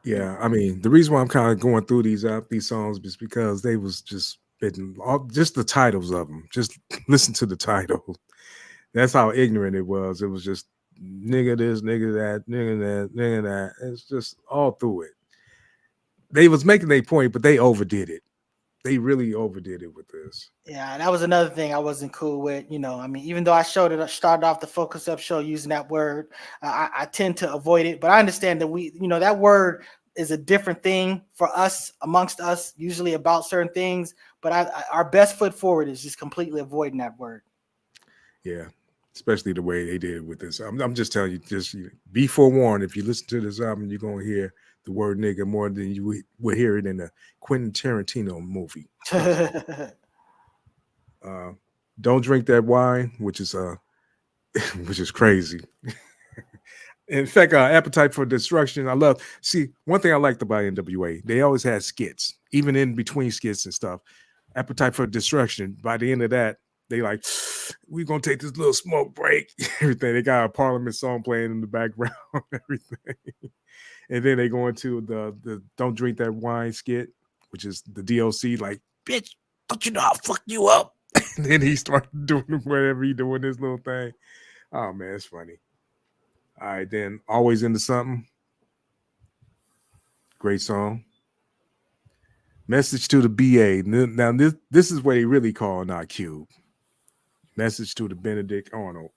Yeah, I mean, the reason why I'm kind of going through these songs is because they was just just the titles of them. Just listen to the title. That's how ignorant it was. It was just nigga this, nigga that, nigga that, nigga that. It's just all through it. They was making their point, but they overdid it. They really overdid it with this. Yeah, that was another thing I wasn't cool with. I mean, even though I started off the Focus Up show using that word, I tend to avoid it. But I understand that that word is a different thing for us, amongst us, usually about certain things. But our best foot forward is just completely avoiding that word. Yeah, especially the way they did it with this. I'm just telling you, just be forewarned. If you listen to this album, you're going to hear the word nigga more than you would hear it in a Quentin Tarantino movie. Don't Drink That Wine, which is crazy. In fact, Appetite for Destruction, one thing I liked about NWA, they always had skits, even in between skits and stuff. Appetite for Destruction, by the end of that, they like, we're going to take this little smoke break, everything. They got a Parliament song playing in the background, everything. And then they go into the Don't Drink That Wine skit, which is the DLC, like, bitch, don't you know I'll fuck you up? And then he started doing whatever he doing this little thing. Oh, man, it's funny. All right, then Always Into Something. Great song. Message to the BA. Now, this is what they really call not Cube. Message to the Benedict Arnold.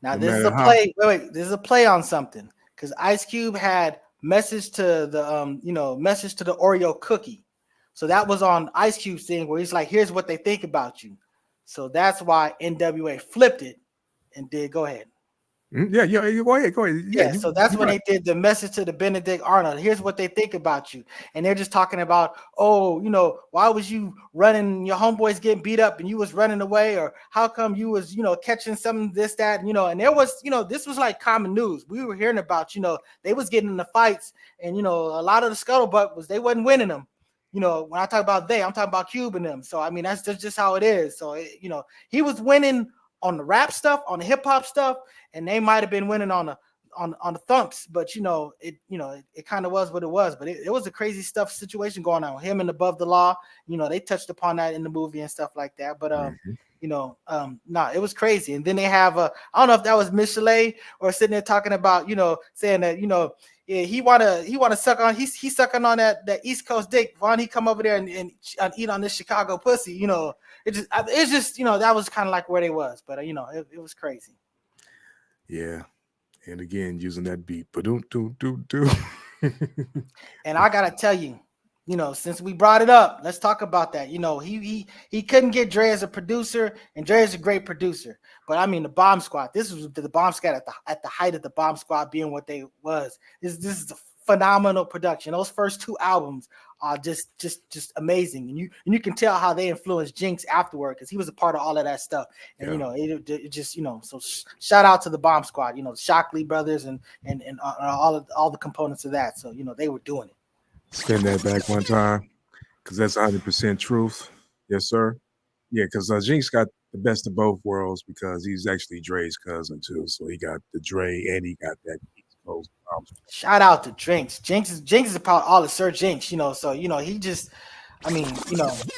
Now No this is matter a how. play. Wait, this is a play on something because Ice Cube had message to the message to the Oreo cookie. So that was on Ice Cube's thing where he's like, here's what they think about you. So that's why NWA flipped it and did go ahead. Yeah, go ahead, go ahead. Yeah, Yeah, so that's you're when right. they did the message to the Benedict Arnold. Here's what they think about you. And they're just talking about, oh, why was you running, your homeboys getting beat up and you was running away, or how come you was, catching some this, that, and there was, this was like common news. We were hearing about, they was getting in the fights and, a lot of the scuttlebutt was they wasn't winning them. When I talk about I'm talking about Cube and them. So, I mean, that's just how it is. So, he was winning on the rap stuff, on the hip hop stuff, and they might have been winning on the thumps, but it kind of was what it was. But it was a crazy stuff situation going on. Him and Above the Law, they touched upon that in the movie and stuff like that. But no, it was crazy. And then they have I don't know if that was Michelet or sitting there talking about, saying that, yeah, he wanna suck on he's sucking on that East Coast dick. Why don't he come over there and eat on this Chicago pussy? It's just that was kind of like where they was, but it was crazy. Yeah, and again using that beat, do. And I gotta tell you, since we brought it up, let's talk about that. He couldn't get Dre as a producer, and Dre is a great producer. But I mean, the Bomb Squad. This was the Bomb Squad at the height of the Bomb Squad being what they was. This is a phenomenal production. Those first two albums are just amazing, and you can tell how they influenced Jinx afterward because he was a part of all of that stuff. And it just so shout out to the Bomb Squad. The Shockley brothers and all the components of that. So they were doing it. Spin that back one time, because that's 100% truth. Yes, sir. Yeah, because Jinx got the best of both worlds because he's actually Dre's cousin too. So he got the Dre and he got that East Coast. Shout out to Jinx. Jinx is about all of Sir Jinx. So he just, I mean,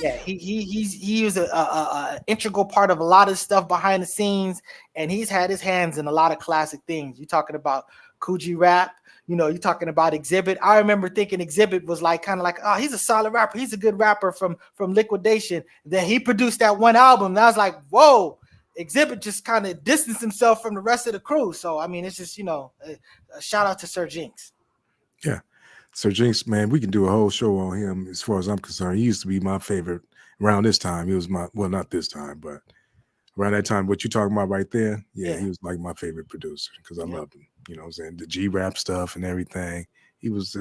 yeah, he was a integral part of a lot of stuff behind the scenes, and he's had his hands in a lot of classic things. You're talking about Coogee Rap. You're talking about Exhibit. I remember thinking Exhibit was kind of like, oh, he's a solid rapper. He's a good rapper from Liquidation. Then he produced that one album. And I was like, whoa, Exhibit just kind of distanced himself from the rest of the crew. So, I mean, it's just, a shout out to Sir Jinx. Yeah. Sir Jinx, man, we can do a whole show on him as far as I'm concerned. He used to be my favorite around this time. He was not this time, but around that time, what you talking about right there, yeah. He was like my favorite producer because I loved him. You know what I'm saying? The G-Rap stuff and everything. He was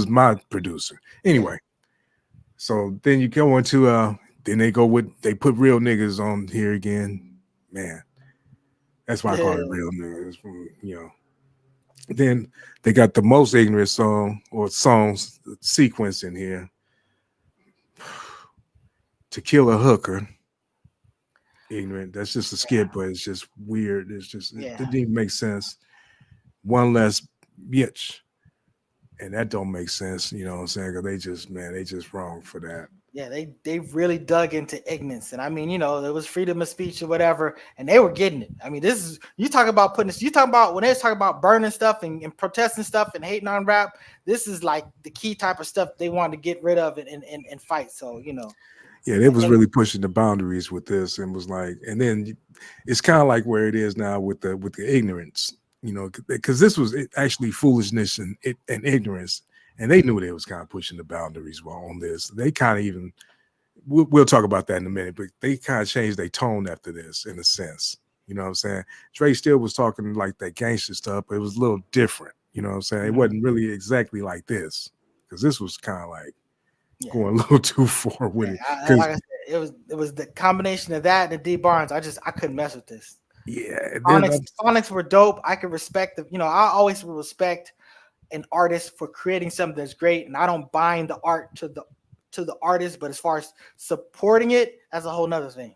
my producer. Anyway, so then you go into then they put Real Niggas on here again. Man, that's why I call it Real Niggas. Then they got the Most Ignorant song or songs sequence in here. To Kill a Hooker. Ignorant. That's just a skit, but it's just weird. It's just it didn't even make sense. One Less Bitch, and that don't make sense. You know what I'm saying? Because they just wrong for that. Yeah, they really dug into ignorance, and I mean, there was freedom of speech or whatever, and they were getting it. I mean, this is you talk about when they was talking about burning stuff and protesting stuff and hating on rap. This is like the key type of stuff they wanted to get rid of and fight. So Yeah, they was really pushing the boundaries with this, and was like, and then it's kind of like where it is now with the ignorance, because this was actually foolishness and ignorance, and they knew they was kind of pushing the boundaries on this. They kind of even, we'll talk about that in a minute, but they kind of changed their tone after this in a sense. You know what I'm saying? Dre still was talking like that gangster stuff, but it was a little different. You know what I'm saying? Mm-hmm. It wasn't really exactly like this, because this was kind of like going a little too far with it. Like I said, it was the combination of that and D Barnes. I couldn't mess with this. Yeah, Phonics were dope. I could respect I always respect an artist for creating something that's great, and I don't bind the art to the artist, but as far as supporting it, that's a whole nother thing.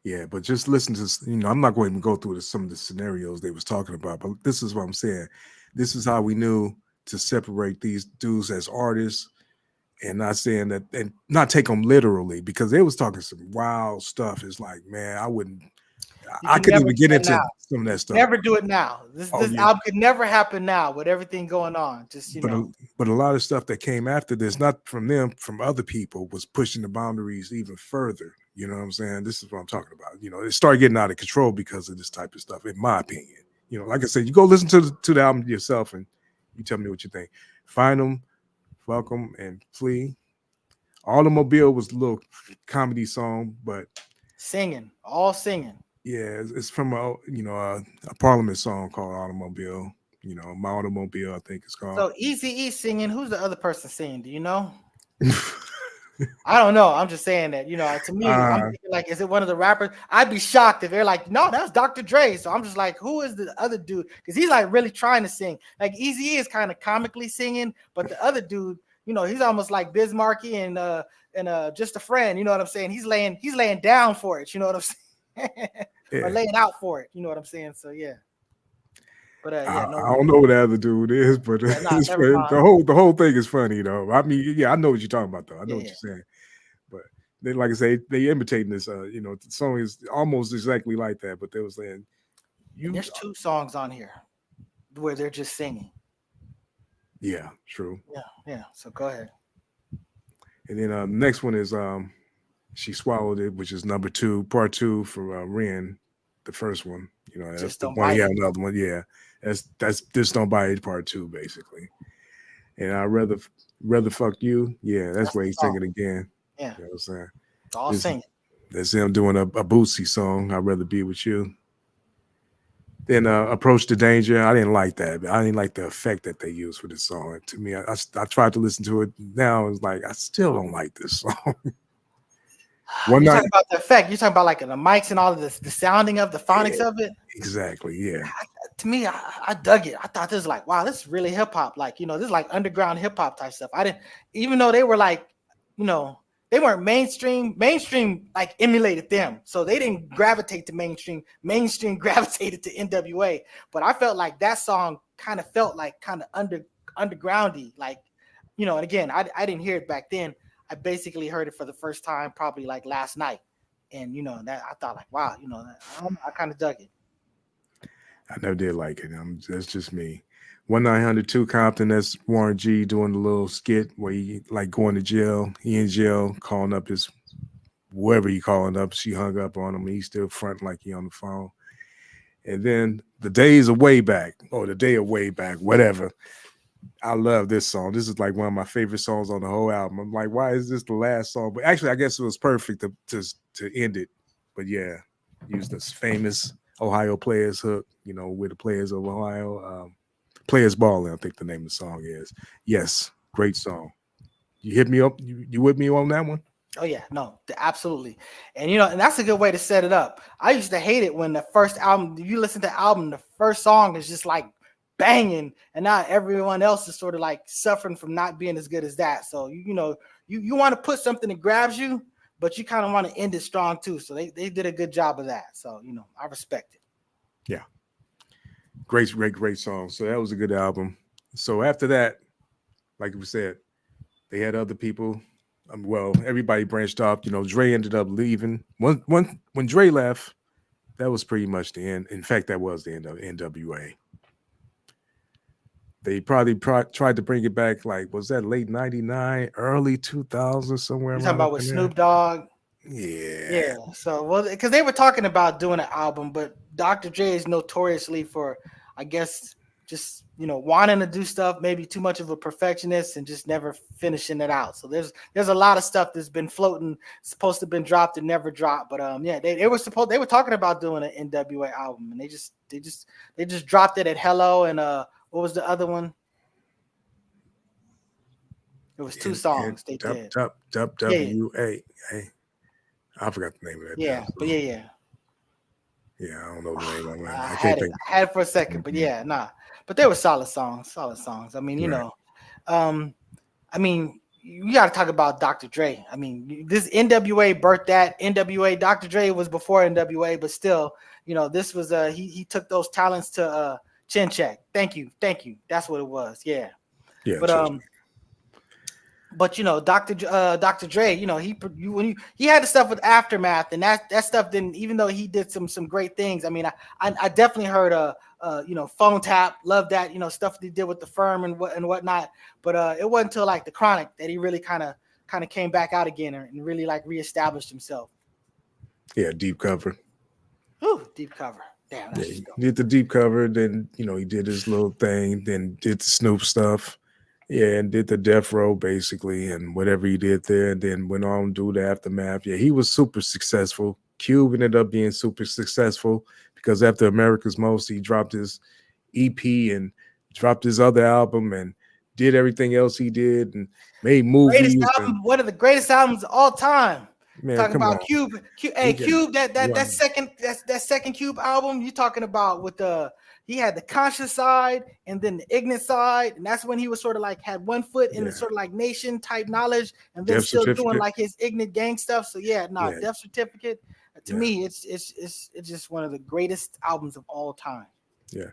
Yeah, but just listen to I'm not going to even go through some of the scenarios they was talking about, but this is what I'm saying. This is how we knew to separate these dudes as artists. And not saying that, and not take them literally, because they was talking some wild stuff. It's like, man, I couldn't even get into some of that stuff. Never do it now. This album could never happen now with everything going on. Just but a lot of stuff that came after this, not from them, from other people, was pushing the boundaries even further. You know what I'm saying? This is what I'm talking about. You know, it started getting out of control because of this type of stuff, in my opinion. You know, like I said, you go listen to the album yourself and you tell me what you think. Find them, welcome, and flee. Automobile was a little comedy song, but Singing, all singing. yeah, it's from a Parliament song called Automobile. You know, My Automobile, I think it's called. So Eazy-E singing. Who's the other person singing? Do you know? I don't know. I'm just saying that, to me, I'm thinking like, is it one of the rappers? I'd be shocked if they're like, no, that's Dr. Dre. So I'm just like, who is the other dude? Because he's like really trying to sing. Like Eazy-E is kind of comically singing, but the other dude, he's almost like Biz Markie and Just a Friend. You know what I'm saying? He's laying down for it. You know what I'm saying? Yeah. Or laying out for it. You know what I'm saying? So yeah. But I don't know what the other dude is, but the whole thing is funny though. I mean, yeah, I know what you're talking about though. I know what you're saying. But they, like I say, they imitating this. The song is almost exactly like that. But they were saying, there's 2 songs on here where they're just singing. Yeah, true. Yeah. So go ahead. And then the next one is She Swallowed It, which is number 2, part 2 for Ren, the first one. That's Just the Don't one. Bite Yeah, It. another one. Yeah, that's Just Don't Bite It, part 2, basically. And I'd rather fuck you. Yeah, that's where he's singing again. Yeah, you know what I'm saying. It's all singing. That's him doing a Bootsy song. I'd rather be with you. Then Approach the Danger. I didn't like that. I didn't like the effect that they used for this song. To me, I tried to listen to it. Now it's like I still don't like this song. You're talking about the effect. You're talking about like the mics and all of this, the sounding of the phonics of it. Exactly. Yeah. To me, I dug it. I thought this was like, wow, this is really hip hop. Like, this is like underground hip hop type stuff. Even though they were like, they weren't mainstream like emulated them. So they didn't gravitate to mainstream. Mainstream gravitated to NWA. But I felt like that song kind of felt like kind of undergroundy. Like, and again, I didn't hear it back then. I basically heard it for the first time probably like last night. And, that I thought like, wow, I kind of dug it. I never did like it. That's just me. 1-900-2 Compton, that's Warren G doing the little skit where he like going to jail. He in jail, calling up his whoever he calling up. She hung up on him. He's still fronting like he on the phone. And then The Days of Way Back, or The Day of Way Back, whatever. I love this song. This is like one of my favorite songs on the whole album. I'm like, why is this the last song? But actually, I guess it was perfect to end it. But yeah, use this famous Ohio Players hook, with the Players of Ohio. Players Ballin', I think the name of the song is. Yes, great song. You hit me up. You with me on that one? Oh yeah, no, absolutely. And and that's a good way to set it up. I used to hate it when the first album, you listen to the album, the first song is just like banging, and now everyone else is sort of like suffering from not being as good as that. So you want to put something that grabs you, but you kind of want to end it strong too. So they did a good job of that. So I respect it. Yeah. Great song. So that was a good album. So after that, like we said, they had other people. Everybody branched off. Dre ended up leaving. When Dre left, that was pretty much the end. In fact, that was the end of NWA. They probably tried to bring it back. Like, was that late '99, early 2000, somewhere? You're talking about with Snoop Dogg? Yeah. So, because they were talking about doing an album, but Dr. Dre is notoriously for, I guess, just wanting to do stuff, maybe too much of a perfectionist and just never finishing it out. So there's a lot of stuff that's been floating, supposed to have been dropped and never dropped. But they were talking about doing an NWA album, and they just dropped it at Hello, and what was the other one? It was 2 songs they did. WWA. I forgot the name of that. Yeah, but yeah. Yeah, I don't know the name of it. I had it for a second, but yeah, nah. But they were solid songs. I mean, you got to talk about Dr. Dre. I mean, this NWA birthed that. NWA, Dr. Dre was before NWA, but still, this was he took those talents to Chin Check. Thank you. That's what it was. Yeah. Yeah. But Dr. Dre, he had the stuff with Aftermath, and that stuff didn't. Even though he did some great things, I mean, I definitely heard Phone Tap, love that, stuff that he did with the Firm and whatnot. But it wasn't until like the Chronic that he really kind of came back out again and really like reestablished himself. Yeah, deep cover. Ooh, deep cover. Damn, Yeah, that's he just dope. did the deep cover. Then he did his little thing. Then did the Snoop stuff. Yeah, and did the Death Row basically, and whatever he did there. And then went on to do the Aftermath. Yeah, he was super successful. Cube ended up being super successful because after America's Most, he dropped his EP and dropped his other album and did everything else he did and made Greatest movies. And album, one of the greatest albums of all time. man, Talking come about on. Cube. He Hey, got Cube, that one. second Cube album, you talking about with he had the conscious side and then the ignorant side, and that's when he was sort of like had one foot in the Yeah. sort of like nation type knowledge, and then Death still doing Certificate. like his ignorant gang stuff. So yeah, Yeah. Death Certificate. To Yeah. me, it's just one of the greatest albums of all time. Yeah.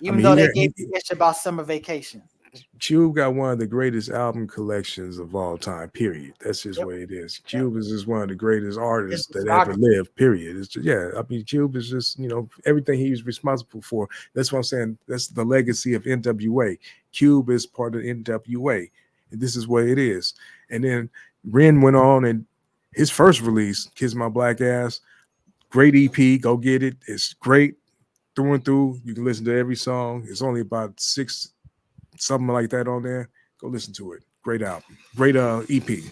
Even mean, though he they had- gave me ish about Summer Vacation. Cube got one of the greatest album collections of all time, period. That's just Yep. what it is. Cube is just one of the greatest artists His that ever discography. lived, period. It's just, yeah, I mean, Cube is just, everything he was responsible for. That's what I'm saying. That's the legacy of NWA. Cube is part of NWA, and this is what it is. And then Ren went on, and his first release, Kiss My Black Ass, great EP, go get it. It's great through and through. You can listen to every song. It's only about 6 something like that on there. Go listen to it. Great album, great EP,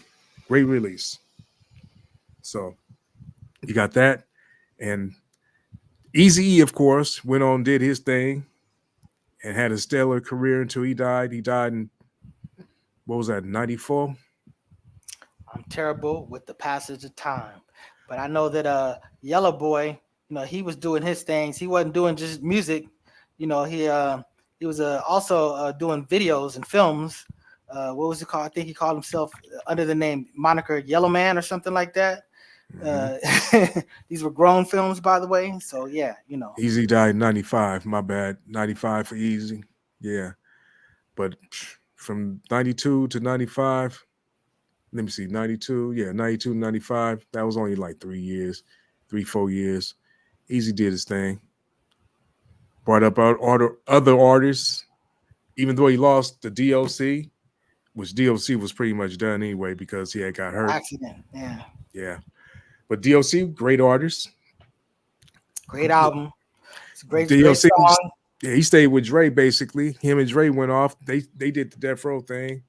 great release. So you got that, and Eazy-E, of course, went on, did his thing, and had a stellar career until he died. He died in, what was that, 94? I'm terrible with the passage of time, but I know that Yellow Boy, he was doing his things. He wasn't doing just music. He was also doing videos and films. What was it called? I think he called himself under the name moniker Yellow Man or something like that. These were grown films, by the way. So yeah, Eazy died in 95. My bad. 95 for Eazy. Yeah. But from 92 to 95, let me see, 92. Yeah, 92 to 95. That was only like 4 years. Eazy did his thing. Brought up other artists, even though he lost the DOC, which DOC was pretty much done anyway because he had got hurt. Accident. Yeah. Yeah. But DOC, great artist. Great album. It's a great DOC, song. yeah, he stayed with Dre basically. Him and Dre went off. They did the Death Row thing.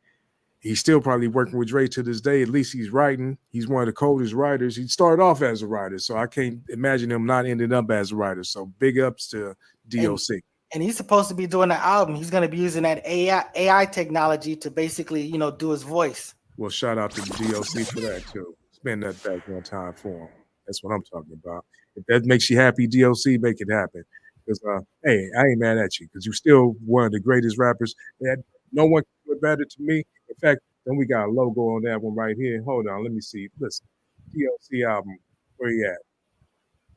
He's still probably working with Dre to this day. At least he's writing. He's one of the coldest writers. He started off as a writer, so I can't imagine him not ending up as a writer. So big ups to DOC. And he's supposed to be doing the album. He's going to be using that AI technology to basically, do his voice. Well, shout out to the DOC for that too. Spend that back one time for him. That's what I'm talking about. If that makes you happy, DOC, make it happen. Because hey, I ain't mad at you because you're still one of the greatest rappers. That no one can do it better to me. In fact, then we got a logo on that one right here. Hold on, let me see. Listen, DOC album, where you at?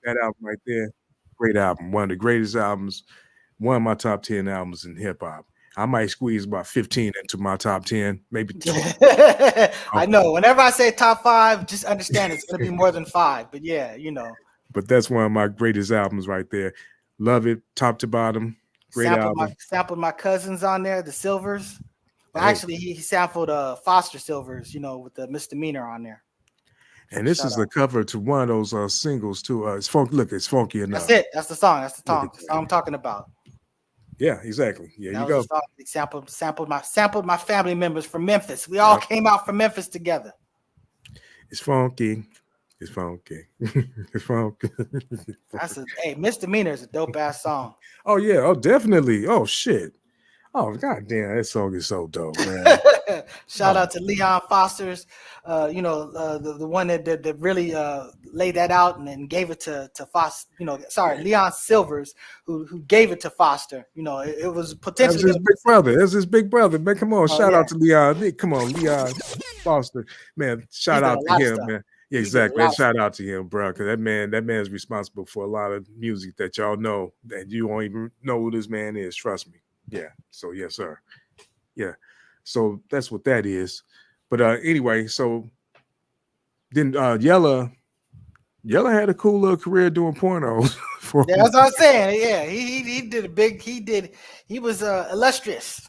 That album right there, great album. One of the greatest albums. One of my top 10 albums in hip hop. I might squeeze about 15 into my top 10, maybe 12. I know. Whenever I say top 5, just understand it's going to be more than 5. But yeah, But that's one of my greatest albums right there. Love it, top to bottom. Great album. Sampled my cousins on there, the Silvers. Well, Oh. actually, he sampled Foster Silvers, with the misdemeanor on there. And this is the cover to one of those singles too. It's funky. Look, it's funky enough. That's it. That's the song. That's the Look song. at That's all I'm talking about. Yeah, exactly. Yeah, That you was go. the song. He sampled my family members from Memphis. We all came out from Memphis together. It's funky. It's funky. It's funky. Hey, Misdemeanor is a dope ass song. Oh yeah. Oh definitely. Oh shit. Oh goddamn, that song is so dope, man. Shout out to Leon Foster's, the one that really laid that out and then gave it to Foster. Leon Silvers, who gave it to Foster. It was That potentially was his big brother. That's his big brother, man. Come on, shout yeah. out to Leon. Come on, Leon Foster, man. Shout out to him, man. Yeah, exactly. Man, shout out to him, bro. Because that man's responsible for a lot of music that y'all know that you won't even know who this man is. Trust me. Yeah. So yes, sir. Yeah. So that's what that is. But anyway, so then Yella had a cool little career doing pornos. Yeah, that's what I'm saying. Yeah, he did a big. He was illustrious.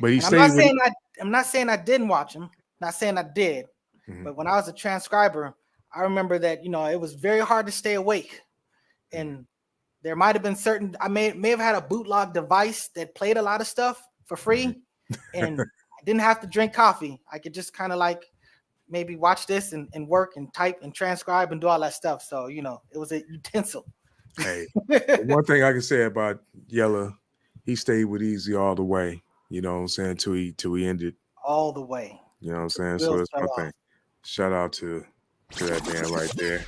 But he And stayed. I'm not saying I didn't watch him. Not saying I did. Mhm. But when I was a transcriber, I remember that, you know, it was very hard to stay awake. And there might have been certain, I may have had a bootleg device that played a lot of stuff for free. And I didn't have to drink coffee. I could just kind of like maybe watch this and work and type and transcribe and do all that stuff. So, you know, it was a utensil. Hey, one thing I can say about Yella, he stayed with Easy all the way. You know what I'm saying? Till he ended. All the way. You know what I'm saying? Real So it's fell my off. thing. Shout out to that man right there.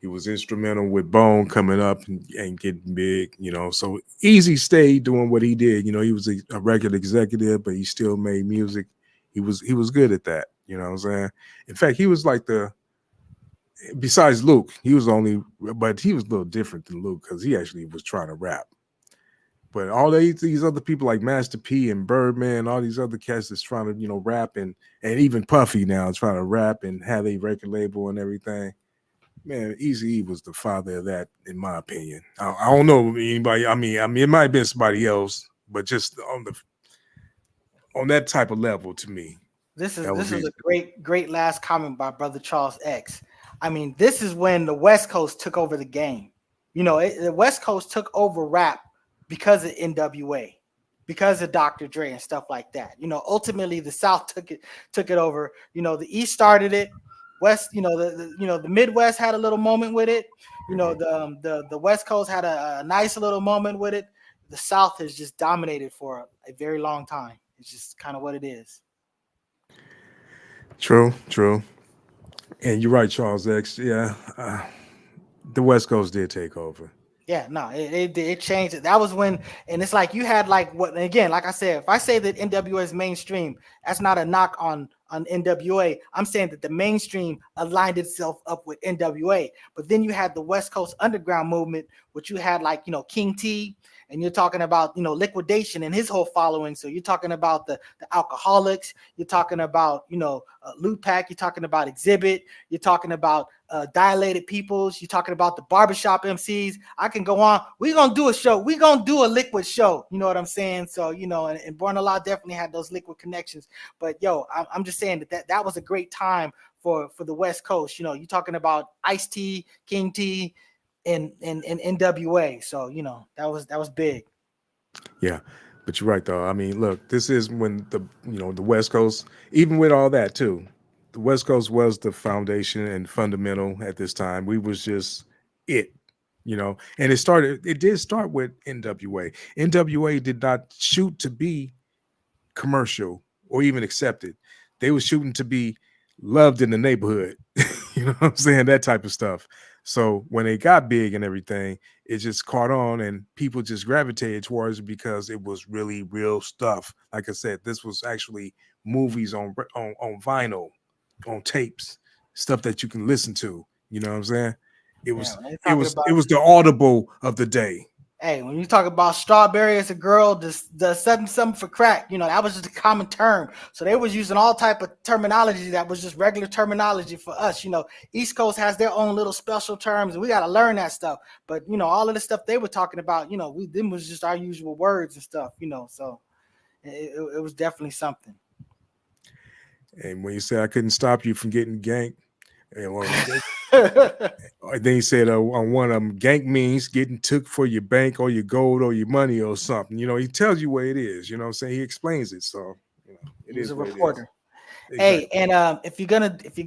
He was instrumental with Bone coming up and getting big, you know. So Easy stayed doing what he did. You know, he was a record executive, but he still made music. He was good at that. You know what I'm saying? In fact, he was like besides Luke, he was but he was a little different than Luke because he actually was trying to rap. But all these other people like Master P and Birdman, all these other cats that's trying to, you know, rap and even Puffy now is trying to rap and have a record label and everything. Man, Eazy-E was the father of that, in my opinion. I don't know anybody. I mean, it might have been somebody else, but just on that type of level, to me, This is a great last comment by Brother Charles X. I mean, this is when the West Coast took over the game. You know, the West Coast took over rap because of NWA, because of Dr. Dre and stuff like that. You know, ultimately the South took it over. You know, the East started it. West, you know, the Midwest had a little moment with it. You know, the West Coast had a nice little moment with it. The South has just dominated for a very long time. It's just kind of what it is. True. And you're right, Charles X. Yeah, the West Coast did take over. Yeah, no, it changed it. That was when, and it's like you had like what, again, like I said, if I say that NWA is mainstream, that's not a knock on NWA. I'm saying that the mainstream aligned itself up with NWA. But then you had the West Coast underground movement, which you had like, you know, King T, and you're talking about, you know, Liquidation and his whole following. So you're talking about the Alcoholics, you're talking about, you know, Loot Pack, you're talking about Exhibit, you're talking about Dilated Peoples, you're talking about the barbershop MCs. I can go on. We're gonna do a show. We're gonna do a Liquid show. You know what I'm saying? So, you know, and Born Law definitely had those Liquid connections. But yo, I'm just saying that was a great time for the West Coast. You know, you're talking about Ice-T, King T, and NWA. So, you know, that was big. Yeah, but you're right though. I mean, look, this is when the West Coast, even with all that too, the West Coast was the foundation and fundamental at this time. We was just it, you know, and it did start with NWA. NWA did not shoot to be commercial or even accepted. They were shooting to be loved in the neighborhood. You know what I'm saying? That type of stuff. So when they got big and everything, it just caught on and people just gravitated towards it because it was really real stuff. Like I said, this was actually movies on vinyl, on tapes, stuff that you can listen to. You know what I'm saying? It was the Audible of the day. Hey, when you talk about strawberry as a girl, does something for crack, you know, that was just a common term. So they was using all type of terminology that was just regular terminology for us. You know, East Coast has their own little special terms, and we got to learn that stuff. But, you know, all of the stuff they were talking about, you know, them was just our usual words and stuff, you know. So it was definitely something. And when you say I couldn't stop you from getting ganked, then he said on one of them, gank means getting took for your bank or your gold or your money or something. You know, he tells you what it is. You know what I'm saying? He explains it. So, you know, he's a reporter. Exactly. Hey, and if you're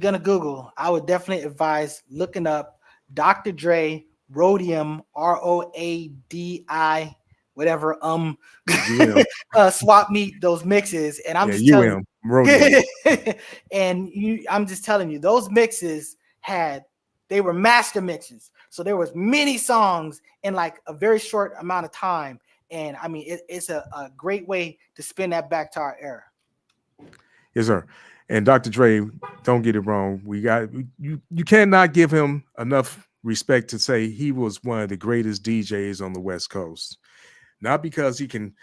gonna Google, I would definitely advise looking up Dr. Dre Rhodium, ROADI, whatever swap meet those mixes, and I'm just telling you, and I'm just telling you, those mixes they were master mixes. So there was many songs in like a very short amount of time, and I mean it's a great way to spin that back to our era. Yes, sir. And Dr. Dre, don't get it wrong. You cannot give him enough respect to say he was one of the greatest DJs on the West Coast. Not because he can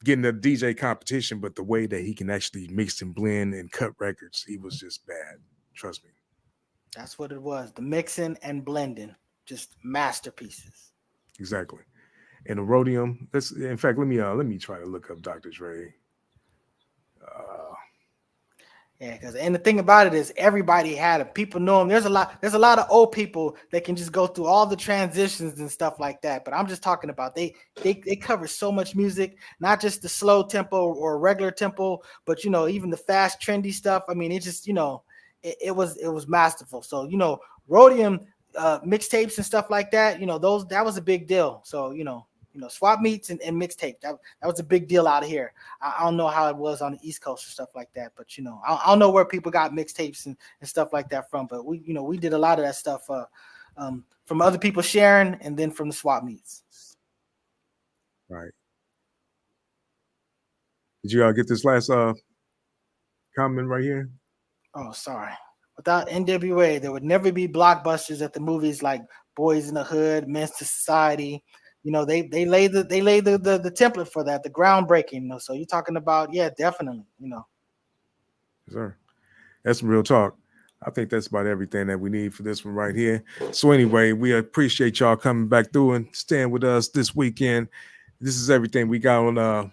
get in the DJ competition, but the way that he can actually mix and blend and cut records. He was just bad. Trust me. That's what it was. The mixing and blending, just masterpieces. Exactly. And the Rhodium. In fact, let me try to look up Dr. Dre. Yeah, because and the thing about it is everybody had it. People know them. There's a lot of old people that can just go through all the transitions and stuff like that. But I'm just talking about they cover so much music, not just the slow tempo or regular tempo, but even the fast trendy stuff. I mean, it just it was masterful. So Rhodium mixtapes and stuff like that. That was a big deal. So swap meets and mixtape. That was a big deal out of here. I don't know how it was on the East Coast or stuff like that, but I don't know where people got mixtapes and stuff like that from. But we did a lot of that stuff from other people sharing, and then from the swap meets. Right. Did you get this last comment right here? Oh, sorry. Without NWA, there would never be blockbusters at the movies like Boys in the Hood, Men's to Society. They laid the template for that, the groundbreaking. So you're talking about, yeah, definitely. Yes, sir. That's some real talk. I think that's about everything that we need for this one right here. So anyway, we appreciate y'all coming back through and staying with us this weekend. This is everything we got on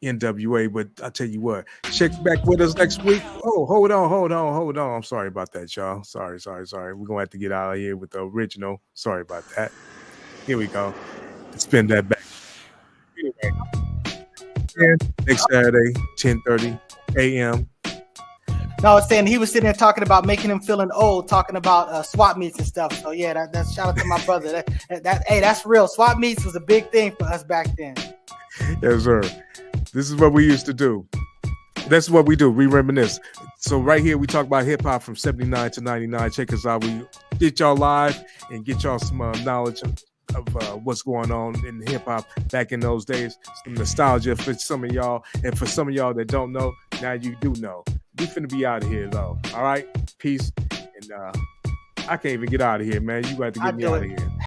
NWA, but I tell you what, check back with us next week. Oh, hold on. I'm sorry about that, y'all. Sorry. We're gonna have to get out of here with the original. Sorry about that. Here we go. Spin that back. Anyway, next Saturday, 10:30 a.m. No, I was saying he was sitting there talking about making him feeling old, talking about swap meets and stuff. So yeah, that's shout out to my brother. Hey, that's real. Swap meets was a big thing for us back then. Yes, sir. This is what we used to do. That's what we do. We reminisce. So right here, we talk about hip hop from 79 to 99. Check us out. We get y'all live and get y'all some knowledge of what's going on in hip hop back in those days. Some nostalgia for some of y'all, and for some of y'all that don't know, now you do know. We finna be out of here though. All right, peace. And I can't even get out of here, man. You got to get me out of here.